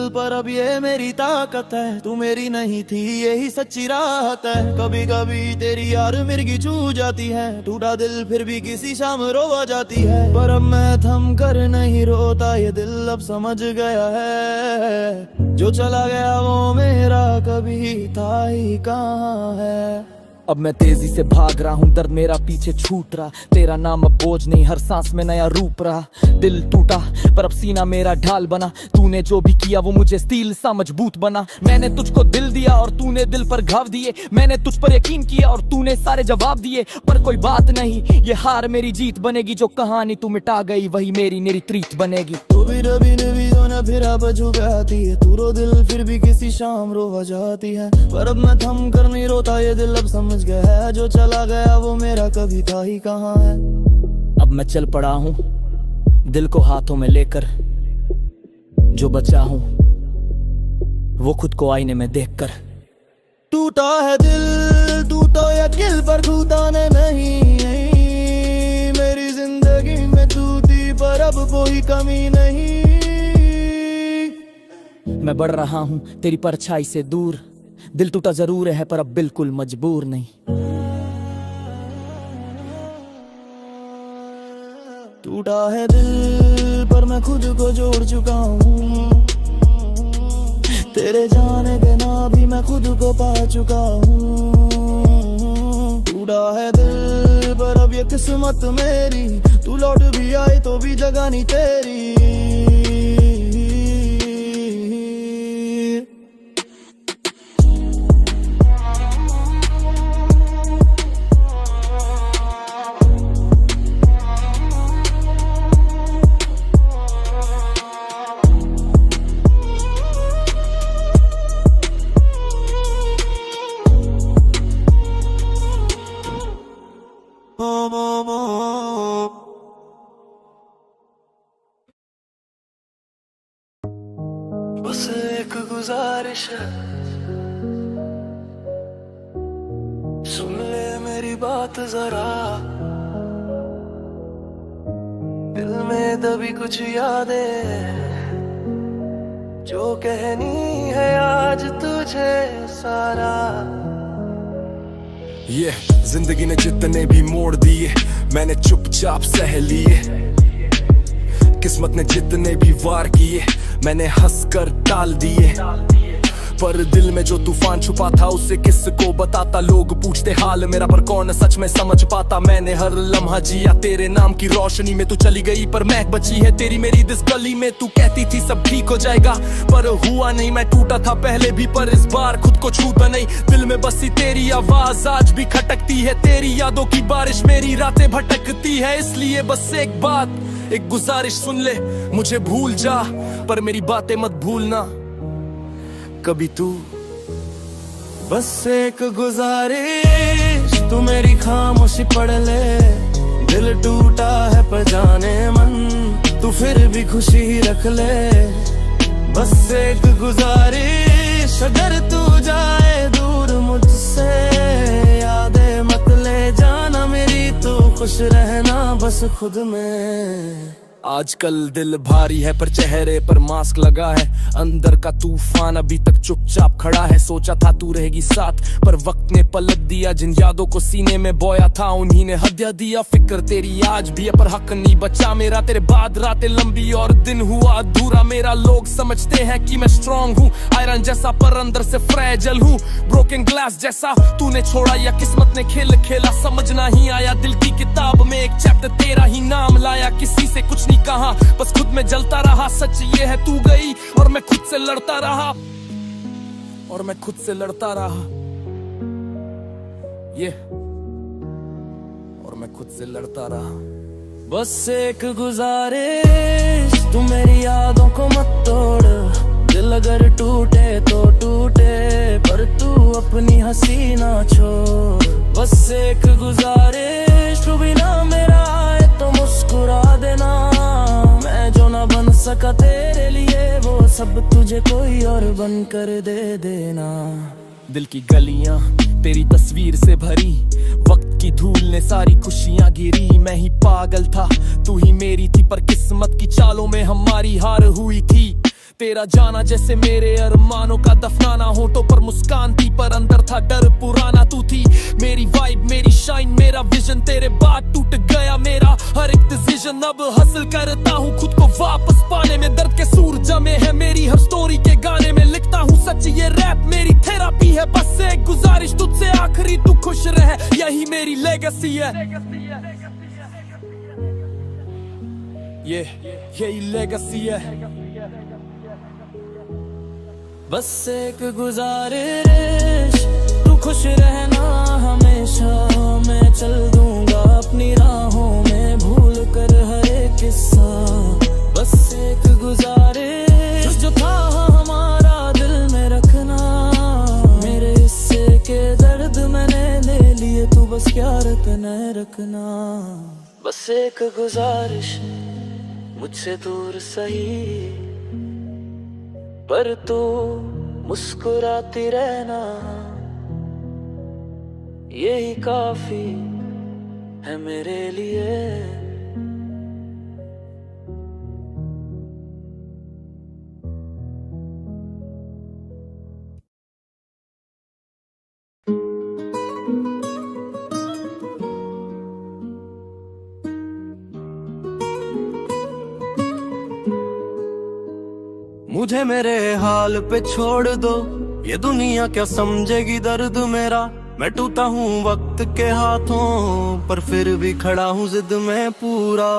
पर अब ये मेरी ताकत है, तू मेरी नहीं थी यही सच्ची राहत है। कभी कभी तेरी यार मिर्गी चू जाती है, टूटा दिल फिर भी किसी शाम रोवा जाती है। पर अब मैं थम कर नहीं रोता, ये दिल अब समझ गया है, जो चला गया वो मेरा कभी था ही कहाँ है। अब मैं तेजी से भाग रहा हूँ, दर्द मेरा पीछे छूट रहा। तेरा नाम अब बोझ नहीं, हर सांस में नया रूप रहा। दिल टूटा पर अब सीना मेरा ढाल बना। तूने जो भी किया वो मुझे स्टील सा मजबूत बना। मैंने तुझको दिल दिया और तूने दिल पर घाव दिए। मैंने तुझ पर यकीन किया और तूने सारे जवाब दिए। पर कोई बात नहीं, ये हार मेरी जीत बनेगी। जो कहानी तू मिटा गई वही मेरी निरीत बनेगी। तू भी रबी नबी दोना फिर अब जुगाती है, तू रो दिल फिर भी किसी शाम रोवा जाती है। पर अब मैं थम कर नहीं रोता, ये दिल अब समझ गया है, जो चला गया वो मेरा कभी था ही कहाँ है। अब मैं चल पड़ा हूँ दिल को हाथों में लेकर, जो बचा हूँ वो खुद को आईने में देखकर। टूटा है दिल टूटा या दिल पर टूटा नहीं, मेरी जिंदगी में तू थी पर अब कोई कमी नहीं। मैं बढ़ रहा हूँ तेरी परछाई से दूर, दिल टूटा जरूर है पर अब बिल्कुल मजबूर नहीं। टूटा है दिल पर मैं खुद को जोड़ चुका हूँ, तेरे जाने के ना भी मैं खुद को पा चुका हूँ। टूटा है दिल पर अब ये किस्मत मेरी, तू लौट भी आए तो भी जगह नहीं तेरी। बस एक गुजारिश है, सुन ले मेरी बात जरा। दिल में दबी कुछ यादें जो कहनी है आज तुझे सारा। ये जिंदगी ने जितने भी मोड़ दिए मैंने चुपचाप सह लिए। किस्मत ने जितने भी वार किए मैंने हंसकर टाल दिए। पर दिल में जो तूफान छुपा था उसे किसको बताता। लोग पूछते हाल मेरा पर कौन सच में समझ पाता। मैंने हर लम्हा जिया तेरे नाम की रोशनी में, तू चली गई पर महक बची है तेरी मेरी दिस गली में। तू कहती थी सब ठीक हो जाएगा पर हुआ नहीं। मैं टूटा था पहले भी पर इस बार खुद को छूता नहीं। दिल में बसी तेरी आवाज आज भी खटकती है, तेरी यादों की बारिश मेरी रातें भटकती है। इसलिए बस एक बात एक गुजारिश सुन ले, मुझे भूल जा पर मेरी बातें मत भूलना कभी तू। बस एक गुजारिश तू मेरी खामोशी पढ़ ले। दिल टूटा है पर जाने मन, तू फिर भी खुशी रख ले। बस एक गुजारिश अगर तू जाए दूर मुझसे, यादें मत ले जाना मेरी, तू खुश रहना बस खुद में। आजकल दिल भारी है पर चेहरे पर मास्क लगा है। अंदर का तूफान अभी तक चुपचाप खड़ा है। सोचा था तू रहेगी साथ पर वक्त ने पलट दिया। जिन यादों को सीने में बोया था उन्हीं ने हदिया दिया। फिक्र तेरी आज भी है पर हक नहीं बचा मेरा। तेरे बाद रातें लंबी और दिन हुआ अधूरा मेरा। लोग समझते हैं कि मैं स्ट्रॉन्ग हूँ, आयरन जैसा पर अंदर से फ्रेजाइल हूँ। ब्रोकन ग्लास जैसा तूने छोड़ा या किस्मत ने खेल खेला समझना ही आया। दिल की किताब में एक चैप्टर तेरा ही नाम लाया। किसी से कुछ नहीं कहा बस खुद में जलता रहा। सच ये है तू गई और मैं खुद से लड़ता रहा, और मैं खुद से लड़ता रहा। ये और मैं खुद से लड़ता रहा। बस एक गुजारिश तू मेरी यादों को मत तोड़। दिल अगर टूटे तो टूटे, पर तू अपनी हंसी ना छोड़। बस एक गुजारिश, तू भी ना मेरा आए तो मुस्कुरा देना। मैं जो ना बन सका तेरे लिए, वो सब तुझे कोई और बन कर दे देना। दिल की गलियां तेरी तस्वीर से भरी, वक्त की धूल ने सारी खुशियां गिरी। मैं ही पागल था, तू ही मेरी थी, पर किस्मत की चालों में हमारी हार हुई थी। तेरा जाना जैसे मेरे अरमानों का दफनाना, होठों पर मुस्कान थी पर अंदर था डर पुराना। तू थी मेरी वाइब, मेरी शाइन, मेरा विजन, तेरे बाद टूट गया मेरा हर एक डिसीजन। अब हासिल करता हूँ खुद को वापस पाने में, दर्द के सूर जमे हैं मेरी हर स्टोरी के गाने में। लिखता हूँ सच, ये रैप मेरी थेरापी है। बस एक गुजारिश तुझसे आखिरी, तू खुश रहे, यही मेरी लेगेसी है। यही लेगेसी है। बस एक गुजारिश, तू खुश रहना हमेशा। मैं चल दूंगा अपनी राहों में, भूल कर हर एक किस्सा। बस एक गुजारिश, जो था हमारा दिल में रखना। मेरे हिस्से के दर्द मैंने ले लिए, तू बस याद न रखना। बस एक गुजारिश, मुझसे दूर सही, पर तू मुस्कुराती रहना। यही काफी है मेरे लिए। मुझे मेरे हाल पे छोड़ दो, ये दुनिया क्या समझेगी दर्द मेरा। मैं टूटा हूँ वक्त के हाथों, पर फिर भी खड़ा हूँ जिद में पूरा।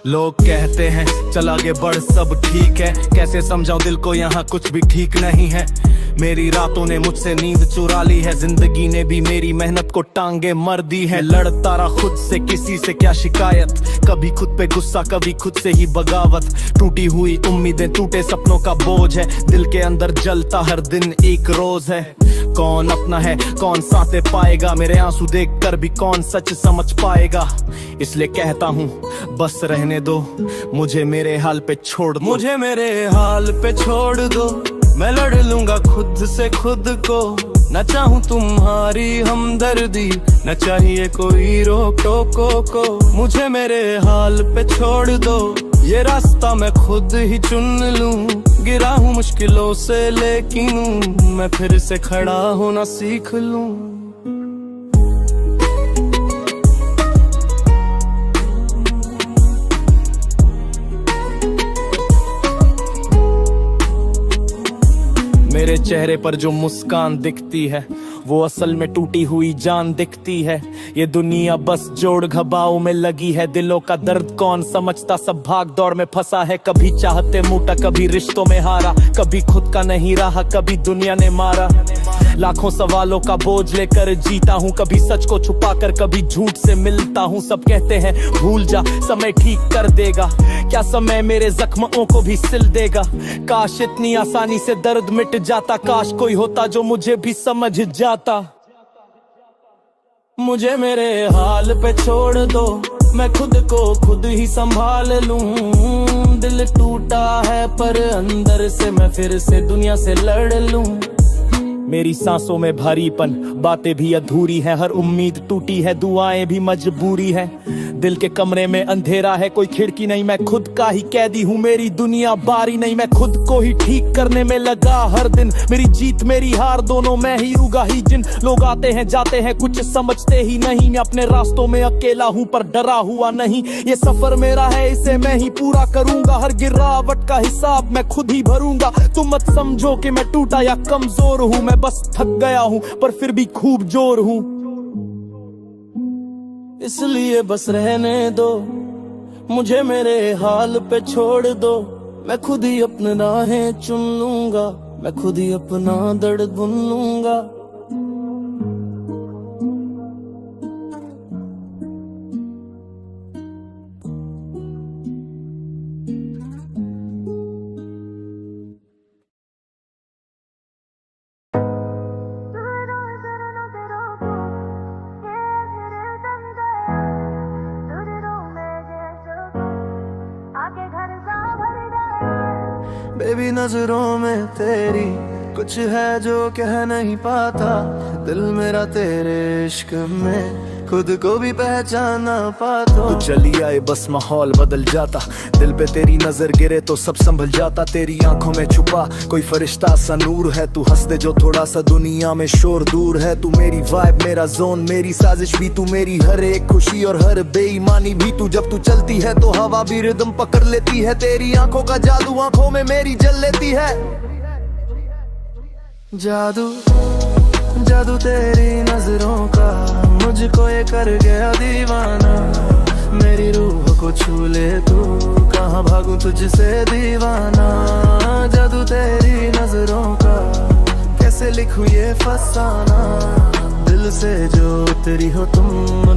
लोग कहते हैं चल आगे बढ़ सब ठीक है, कैसे समझाऊं दिल को यहाँ कुछ भी ठीक नहीं है। मेरी रातों ने मुझसे नींद चुरा ली है, जिंदगी ने भी मेरी मेहनत को टांगे मर दी है। लड़ता रहा खुद से, किसी से क्या शिकायत, कभी खुद पे गुस्सा कभी खुद से ही बगावत। टूटी हुई उम्मीदें, टूटे सपनों का बोझ है, दिल के अंदर जलता हर दिन एक रोज है। कौन अपना है कौन साथे पाएगा, मेरे आंसू देख कर भी कौन सच समझ पाएगा। इसलिए कहता हूँ बस रहने दो, मुझे मेरे हाल पे छोड़ दो। मुझे मेरे हाल पे छोड़ दो, मैं लड़ लूंगा खुद से खुद को। न चाहूं तुम्हारी हमदर्दी, न चाहिए कोई रोक टोको को। मुझे मेरे हाल पे छोड़ दो, ये रास्ता मैं खुद ही चुन लूं। गिरा हूँ मुश्किलों से लेकिन मैं फिर से खड़ा होना सीख लूं। मेरे चेहरे पर जो मुस्कान दिखती है, वो असल में टूटी हुई जान दिखती है। ये दुनिया बस जोड़ घबाव में लगी है, दिलों का दर्द कौन समझता, सब भाग दौड़ में फंसा है। कभी चाहते मूटा, कभी रिश्तों में हारा, कभी खुद का नहीं रहा, कभी दुनिया ने मारा। लाखों सवालों का बोझ लेकर जीता हूँ, कभी सच को छुपा कर कभी झूठ से मिलता हूँ। सब कहते हैं भूल जा, समय ठीक कर देगा, क्या समय मेरे जख्मों को भी सिल देगा। काश इतनी आसानी से दर्द मिट जाता, काश कोई होता जो मुझे भी समझ जाता। मुझे मेरे हाल पे छोड़ दो, मैं खुद को खुद ही संभाल लूं। दिल टूटा है पर अंदर से मैं फिर से दुनिया से लड़ लूं। मेरी सांसों में भारीपन, बातें भी अधूरी है, हर उम्मीद टूटी है, दुआएं भी मजबूरी है। दिल के कमरे में अंधेरा है, कोई खिड़की नहीं, मैं खुद का ही कैदी हूँ, मेरी दुनिया बारी नहीं। मैं खुद को ही ठीक करने में लगा हर दिन, मेरी जीत मेरी हार दोनों मैं ही उगा ही। जिन लोग आते हैं जाते हैं कुछ समझते ही नहीं, मैं अपने रास्तों में अकेला हूँ पर डरा हुआ नहीं। ये सफर मेरा है, इसे मैं ही पूरा करूंगा, हर गिरावट का हिसाब मैं खुद ही भरूंगा। तुम मत समझो कि मैं टूटा या कमजोर हूँ, मैं बस थक गया हूँ पर फिर भी खूब जोर हूँ। इसलिए बस रहने दो, मुझे मेरे हाल पे छोड़ दो। मैं खुद ही अपनी राहें चुन लूंगा, मैं खुद ही अपना दर्द बुन लूंगा। नजरों में तेरी कुछ है जो कह नहीं पाता, दिल मेरा तेरे इश्क में खुद को भी पहचान ना पाता। तू चली आए बस माहौल बदल जाता, दिल पे तेरी नजर गिरे तो सब संभल जाता। तेरी आंखों में छुपा कोई फरिश्ता सा नूर है, तू हंस दे जो थोड़ा सा दुनिया में शोर दूर है। तू मेरी वाइब, मेरा जोन, मेरी साजिश भी तू, मेरी हर एक खुशी और हर बेईमानी भी तू। जब तू चलती है तो हवा भी रिदम पकड़ लेती है, तेरी आंखों का जादू आंखों में मेरी जल लेती है। जादू जादू तेरी नजरों का मुझको ये कर गया दीवाना, मेरी रूह को छू ले तू, कहाँ भागूं तुझसे दीवाना। जादू तेरी नजरों का कैसे लिखूं ये फसाना, दिल से जो उतरी हो तुम,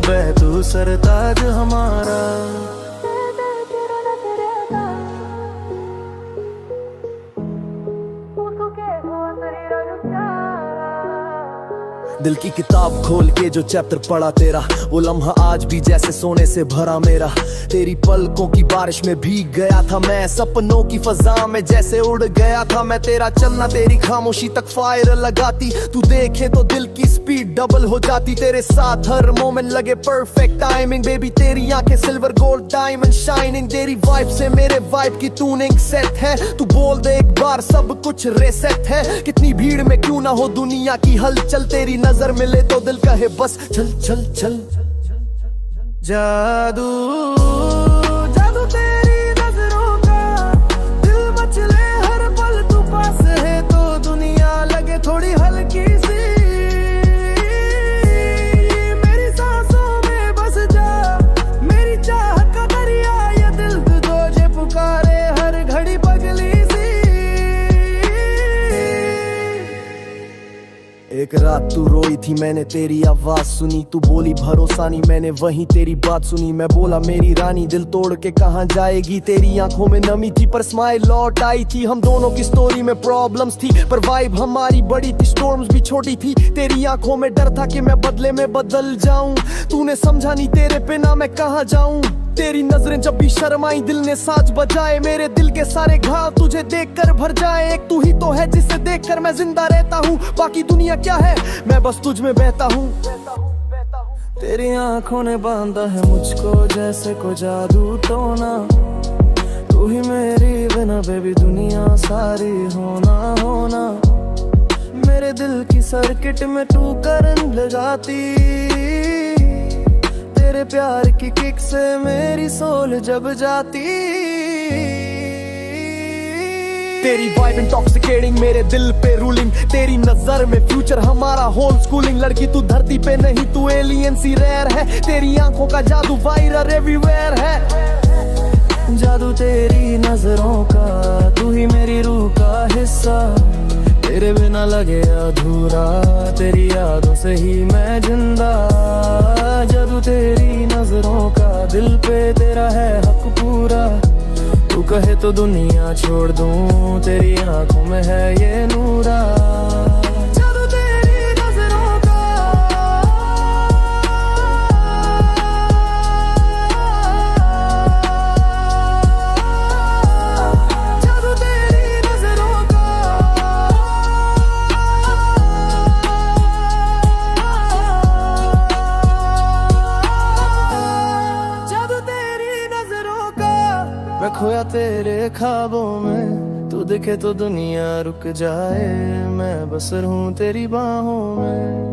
बैतू सरताज हमारा। दिल की किताब खोल के जो चैप्टर पढ़ा तेरा, वो लम्हा आज भी जैसे सोने से भरा मेरा। तेरी पलकों की बारिश में भीग गया था मैं, सपनों की फजा में जैसे उड़ गया था मैं। तेरा चलना तेरी खामोशी तक फायर लगाती, तू देखे तो दिल की स्पीड डबल हो जाती। तेरे साथ हर मोमेंट लगे परफेक्ट टाइमिंग, बेबी तेरी आंखें सिल्वर गोल्ड डायमंड शाइनिंग। तेरी वाइब से मेरे वाइब की ट्यूनिंग सेट है, तू बोल दे एक बार सब कुछ रेसेट है। कितनी भीड़ में क्यों ना हो दुनिया की हलचल, तेरी नजर मिले तो दिल कहे बस चल चल चल। जादू जादू तेरी नजरों का, दिल मचले हर पल तू पास है तो दुनिया लगे थोड़ी हल्की सी। मेरी सांसों में बस जा, मेरी चाहत का दरिया, ये दिल तुझे पुकारे हर घड़ी पगली सी। एक रात तू रोई थी, मैंने तेरी आवाज सुनी, तू बोली भरोसा नहीं, मैंने वहीं तेरी बात सुनी। मैं बोला मेरी रानी दिल तोड़ के कहाँ जाएगी, तेरी आंखों में नमी थी पर स्माइल लौट आई थी। हम दोनों की स्टोरी में प्रॉब्लम्स थी पर वाइब हमारी बड़ी थी, स्टॉर्म्स भी छोटी थी। तेरी आंखों में डर था कि मैं बदले में बदल जाऊं, तूने समझा नहीं तेरे बिना मैं कहाँ जाऊं। तेरी नजरें जब भी शर्माई दिल ने साज बजाए, मेरे दिल के सारे घाव तुझे देखकर भर जाए। एक तू ही तो है जिसे देखकर मैं जिंदा रहता हूँ, बाकी दुनिया क्या है मैं बस तुझ में बहता हूँ। तेरी आंखों ने बांधा है मुझको जैसे को जादू टोना, तू ही मेरी बिना बेबी दुनिया सारी होना होना। मेरे दिल की सर्किट में तू करंट लगाती, तेरे प्यार की किक से मेरी सोल जब जाती। तेरी वाइब इंटॉक्सिकेटिंग, मेरे दिल पे रूलिंग, तेरी नजर में फ्यूचर हमारा होल स्कूलिंग। लड़की तू धरती पे नहीं तू एलियन सी रेयर है, तेरी आंखों का जादू वायरल एवरीवेयर है। जादू तेरी नजरों का, तू ही मेरी रूह का हिस्सा, तेरे बिना लगे अधूरा, तेरी यादों से ही मैं जिंदा। जादू तेरी नजरों का, दिल पे तेरा है हक पूरा, तू कहे तो दुनिया छोड़ दूं, तेरी आंखों में है ये नूरा। जादू तेरी नजरों का, जादू तेरी नजरों का, जादू तेरी नजरों का। मैं खोया तेरे ख्वाबों में, तू दिखे तो दुनिया रुक जाए, मैं बस रहूं तेरी बाहों में।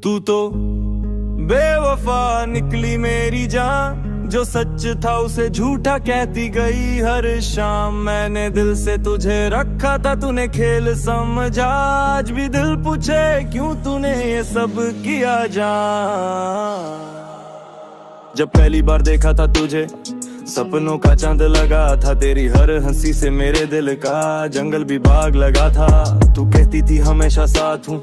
तू तो बेवफा निकली मेरी जान, जो सच था उसे झूठा कहती गई हर शाम। मैंने दिल से तुझे रखा था, तूने खेल समझा, आज भी दिल पूछे क्यों तूने ये सब किया जान। जब पहली बार देखा था तुझे सपनों का चांद लगा था तेरी हर हंसी से मेरे दिल का जंगल भी भाग लगा था। तू कहती थी हमेशा साथ हूँ,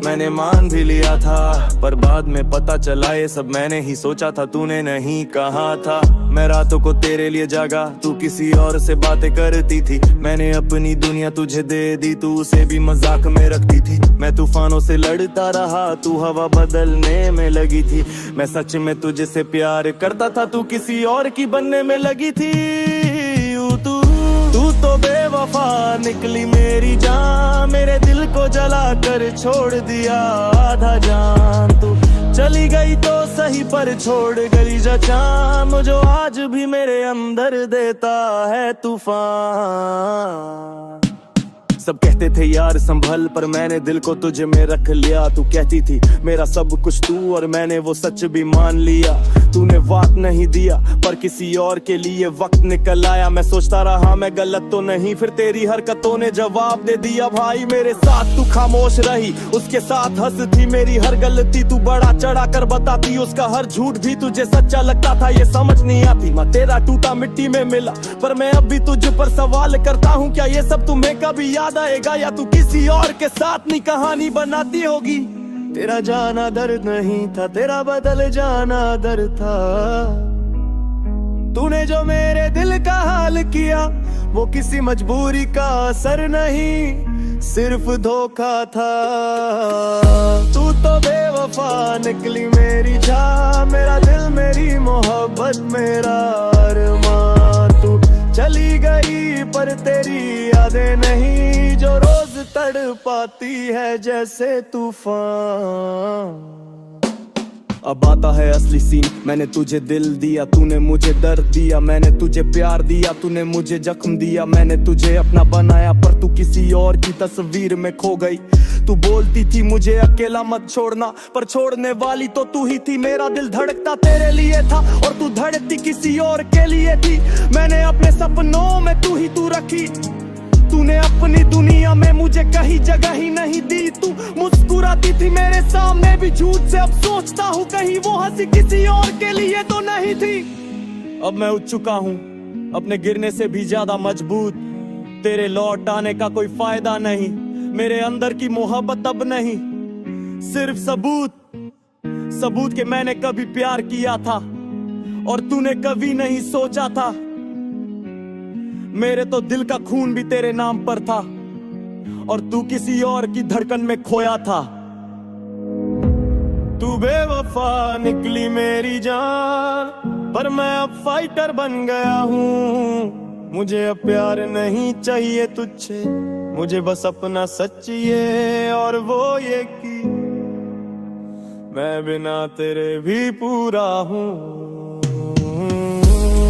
मैंने मान भी लिया था, पर बाद में पता चला ये सब मैंने ही सोचा था, तूने नहीं कहा था। मैं रातों को तेरे लिए जागा, तू किसी और से बातें करती थी, मैंने अपनी दुनिया तुझे दे दी, तू उसे भी मजाक में रखती थी। मैं तूफानों से लड़ता रहा, तू हवा बदलने में लगी थी, मैं सच में तुझे से प्यार करता था, तू किसी और की बनने में लगी थी। तू तो बेवफा निकली मेरी जान, मेरे दिल को जला कर छोड़ दिया आधा जान। तू चली गई तो सही पर छोड़ गई जचान, जो आज भी मेरे अंदर देता है तूफान। सब कहते थे यार संभल, पर मैंने दिल को तुझे में रख लिया। तू कहती थी मेरा सब कुछ तू, और मैंने वो सच भी मान लिया। तूने वक्त नहीं दिया, पर किसी और के लिए वक्त निकल आया। मैं सोचता रहा मैं गलत तो नहीं, फिर तेरी हरकतों ने जवाब दे दिया। भाई मेरे साथ तू खामोश रही, उसके साथ हंसती मेरी हर गलती तू बड़ा चढ़ा कर बताती, उसका हर झूठ भी तुझे सच्चा लगता था। ये समझ नहीं आती माँ तेरा टूटा मिट्टी में मिला, पर मैं अब भी तुझ पर सवाल करता हूँ, क्या ये सब तुम्हें कभी याद आएगा, या तू किसी और के साथ नहीं कहानी बनाती होगी। तेरा जाना दर्द नहीं था, तेरा बदल जाना दर्द था। तूने जो मेरे दिल का हाल किया, वो किसी मजबूरी का असर नहीं, सिर्फ धोखा था। तू तो बेवफा निकली मेरी जान, मेरा दिल मेरी मोहब्बत मेरा अरमान। तू चली गई पर तेरी यादें नहीं, जो रोज तड़पाती है जैसे तूफान। अब आता है असली सीन, मैंने तुझे दिल दिया, तूने मुझे दर्द दिया, मैंने तुझे प्यार दिया, तूने मुझे जख्म दिया, मैंने तुझे अपना बनाया, पर तू किसी और की तस्वीर में खो गई। तू बोलती थी मुझे अकेला मत छोड़ना, पर छोड़ने वाली तो तू ही थी। मेरा दिल धड़कता तेरे लिए था, और तू धड़कती किसी और के लिए थी। मैंने अपने सपनों में तू ही तू रखी, तूने अपनी दुनिया में मुझे कहीं जगह ही नहीं दी। तू मुस्कुराती थी मेरे सामने भी झूठ से, अब सोचता हूँ कहीं वो हंसी किसी और के लिए तो नहीं थी। अब मैं उठ चुका हूँ अपने गिरने से भी ज्यादा मजबूत, तेरे लौट आने का कोई फायदा नहीं। मेरे अंदर की मोहब्बत अब नहीं, सिर्फ सबूत कि मैंने कभी प्यार किया था और तूने कभी नहीं सोचा था। मेरे तो दिल का खून भी तेरे नाम पर था, और तू किसी और की धड़कन में खोया था। तू बेवफा निकली मेरी जान, पर मैं अब फाइटर बन गया हूँ। मुझे अब प्यार नहीं चाहिए तुझसे, मुझे बस अपना सच चाहिए, और वो ये कि मैं बिना तेरे भी पूरा हूँ।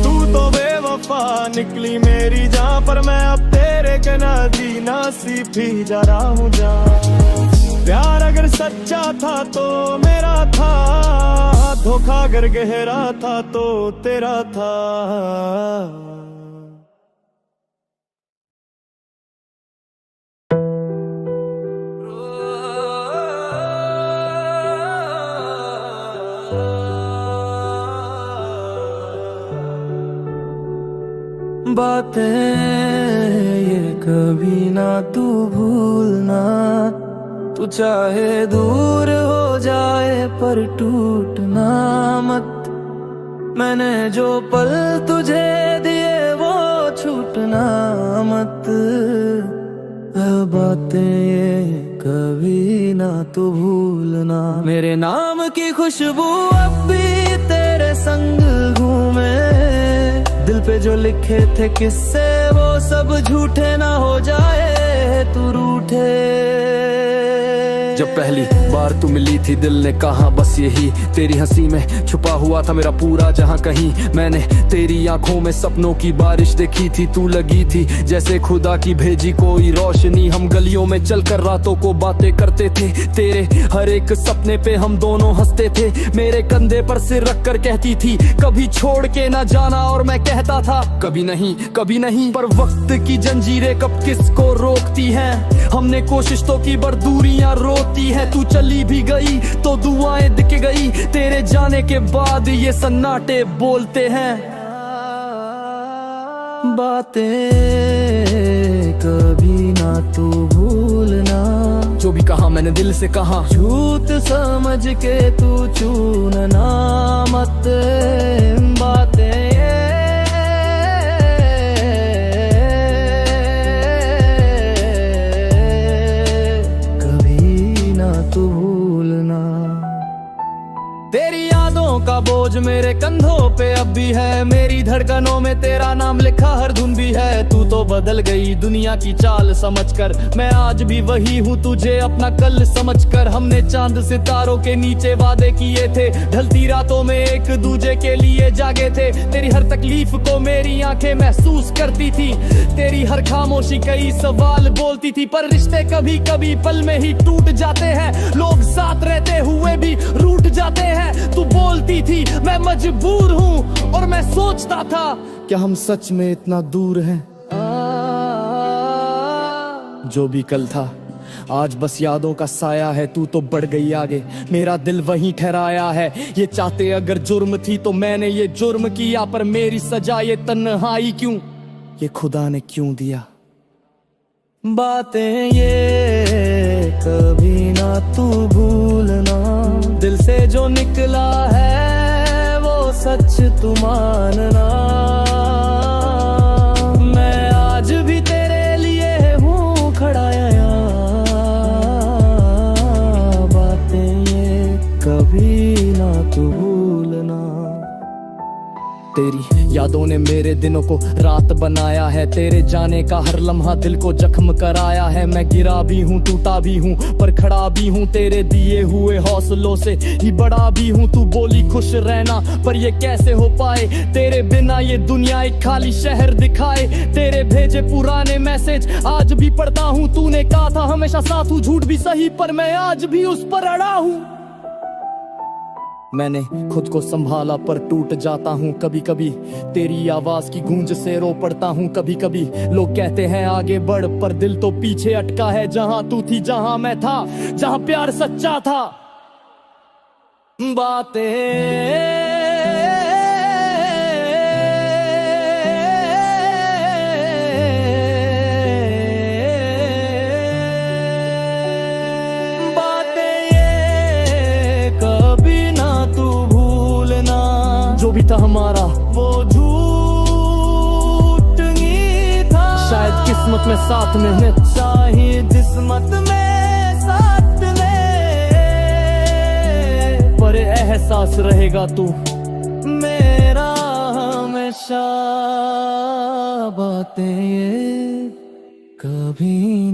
तू तो बेवफा निकली मेरी जान, पर मैं अब तेरे के जीना सीख ही जा रहा हूँ जान। प्यार अगर सच्चा था तो मेरा था, धोखा अगर गहरा था तो तेरा था। बातें ये कभी ना तू भूलना, तू चाहे दूर हो जाए पर टूटना मत। मैंने जो पल तुझे दिए वो छूटना मत। बातें ये कभी ना तू भूलना। मेरे नाम की खुशबू अब भी तेरे संग घूमे, दिल पे जो लिखे थे किस्से वो सब झूठे ना हो जाए तू रूठे। जब पहली बार तू मिली थी दिल ने कहा बस यही, तेरी हंसी में छुपा हुआ था मेरा पूरा जहां कहीं। मैंने तेरी आंखों में सपनों की बारिश देखी थी, तू लगी थी जैसे खुदा की भेजी कोई रोशनी। हम गलियों में चलकर रातों को बातें करते थे, तेरे हर एक सपने पे हम दोनों हंसते थे। मेरे कंधे पर सिर रखकर कहती थी कभी छोड़ के ना जाना, और मैं कहता था कभी नहीं कभी नहीं। पर वक्त की जंजीरें कब किसको रोकती हैं, हमने कोशिश तो की पर दूरियां रोती है। तू चली भी गई तो दुआएं दिख गई, तेरे जाने के बाद ये सन्नाटे बोलते हैं। बातें कभी ना तू भूलना, जो भी कहा मैंने दिल से कहा, झूठ समझ के तू चूनना मत। बातें कभी ना तू भूलना। तेरी यादों का बोझ मेरे कंधों पे अब भी है, मेरी धड़कनों में तेरा नाम लिखा हर धुन भी है। तू तो बदल गई दुनिया की चाल समझकर, मैं आज भी वही हूँ तुझे अपना कल समझकर। हमने चांद सितारों के नीचे वादे किए थे, ढलती रातों में एक दूजे के लिए जागे थे। तेरी हर तकलीफ को मेरी आंखें महसूस करती थी, तेरी हर खामोशी कई सवाल बोलती थी। पर रिश्ते कभी कभी पल में ही टूट जाते हैं, लोग साथ रहते हुए भी रूठ जाते हैं। तू बोलती थी मैं मजबूर हूँ और मैं सोचता था क्या हम सच में इतना दूर हैं? जो भी कल था आज बस यादों का साया है। तू तो बढ़ गई आगे, मेरा दिल वहीं ठहराया है। ये चाहते अगर जुर्म थी तो मैंने ये जुर्म किया, पर मेरी सजा ये तन्हाई क्यों, ये खुदा ने क्यों दिया। बातें ये कभी ना तू भूलना, दिल से जो निकला है वो सच तू मानना। मैं आज भी तेरे लिए हूँ खड़ा यहाँ, बातें ये कभी ना तू भूलना। तेरी यादों ने मेरे दिनों को रात बनाया है, तेरे जाने का हर लम्हा दिल को जख्म कराया है। मैं गिरा भी हूँ टूटा भी हूँ पर खड़ा भी हूँ, तेरे दिए हुए हौसलों से ही बड़ा भी हूँ। तू बोली खुश रहना पर ये कैसे हो पाए, तेरे बिना ये दुनिया एक खाली शहर दिखाए। तेरे भेजे पुराने मैसेज आज भी पढ़ता हूँ, तूने कहा था हमेशा साथ हूँ, झूठ भी सही पर मैं आज भी उस पर अड़ा हूँ। मैंने खुद को संभाला पर टूट जाता हूँ, कभी कभी तेरी आवाज की गूंज से रो पड़ता हूँ। कभी कभी लोग कहते हैं आगे बढ़, पर दिल तो पीछे अटका है। जहाँ तू थी जहाँ मैं था, जहाँ प्यार सच्चा था। बातें जो भी था हमारा वो झूठ ही था। शायद किस्मत में साथ में, शायद किस्मत में साथ में, पर एहसास रहेगा तू मेरा हमेशा। बातें ये कभी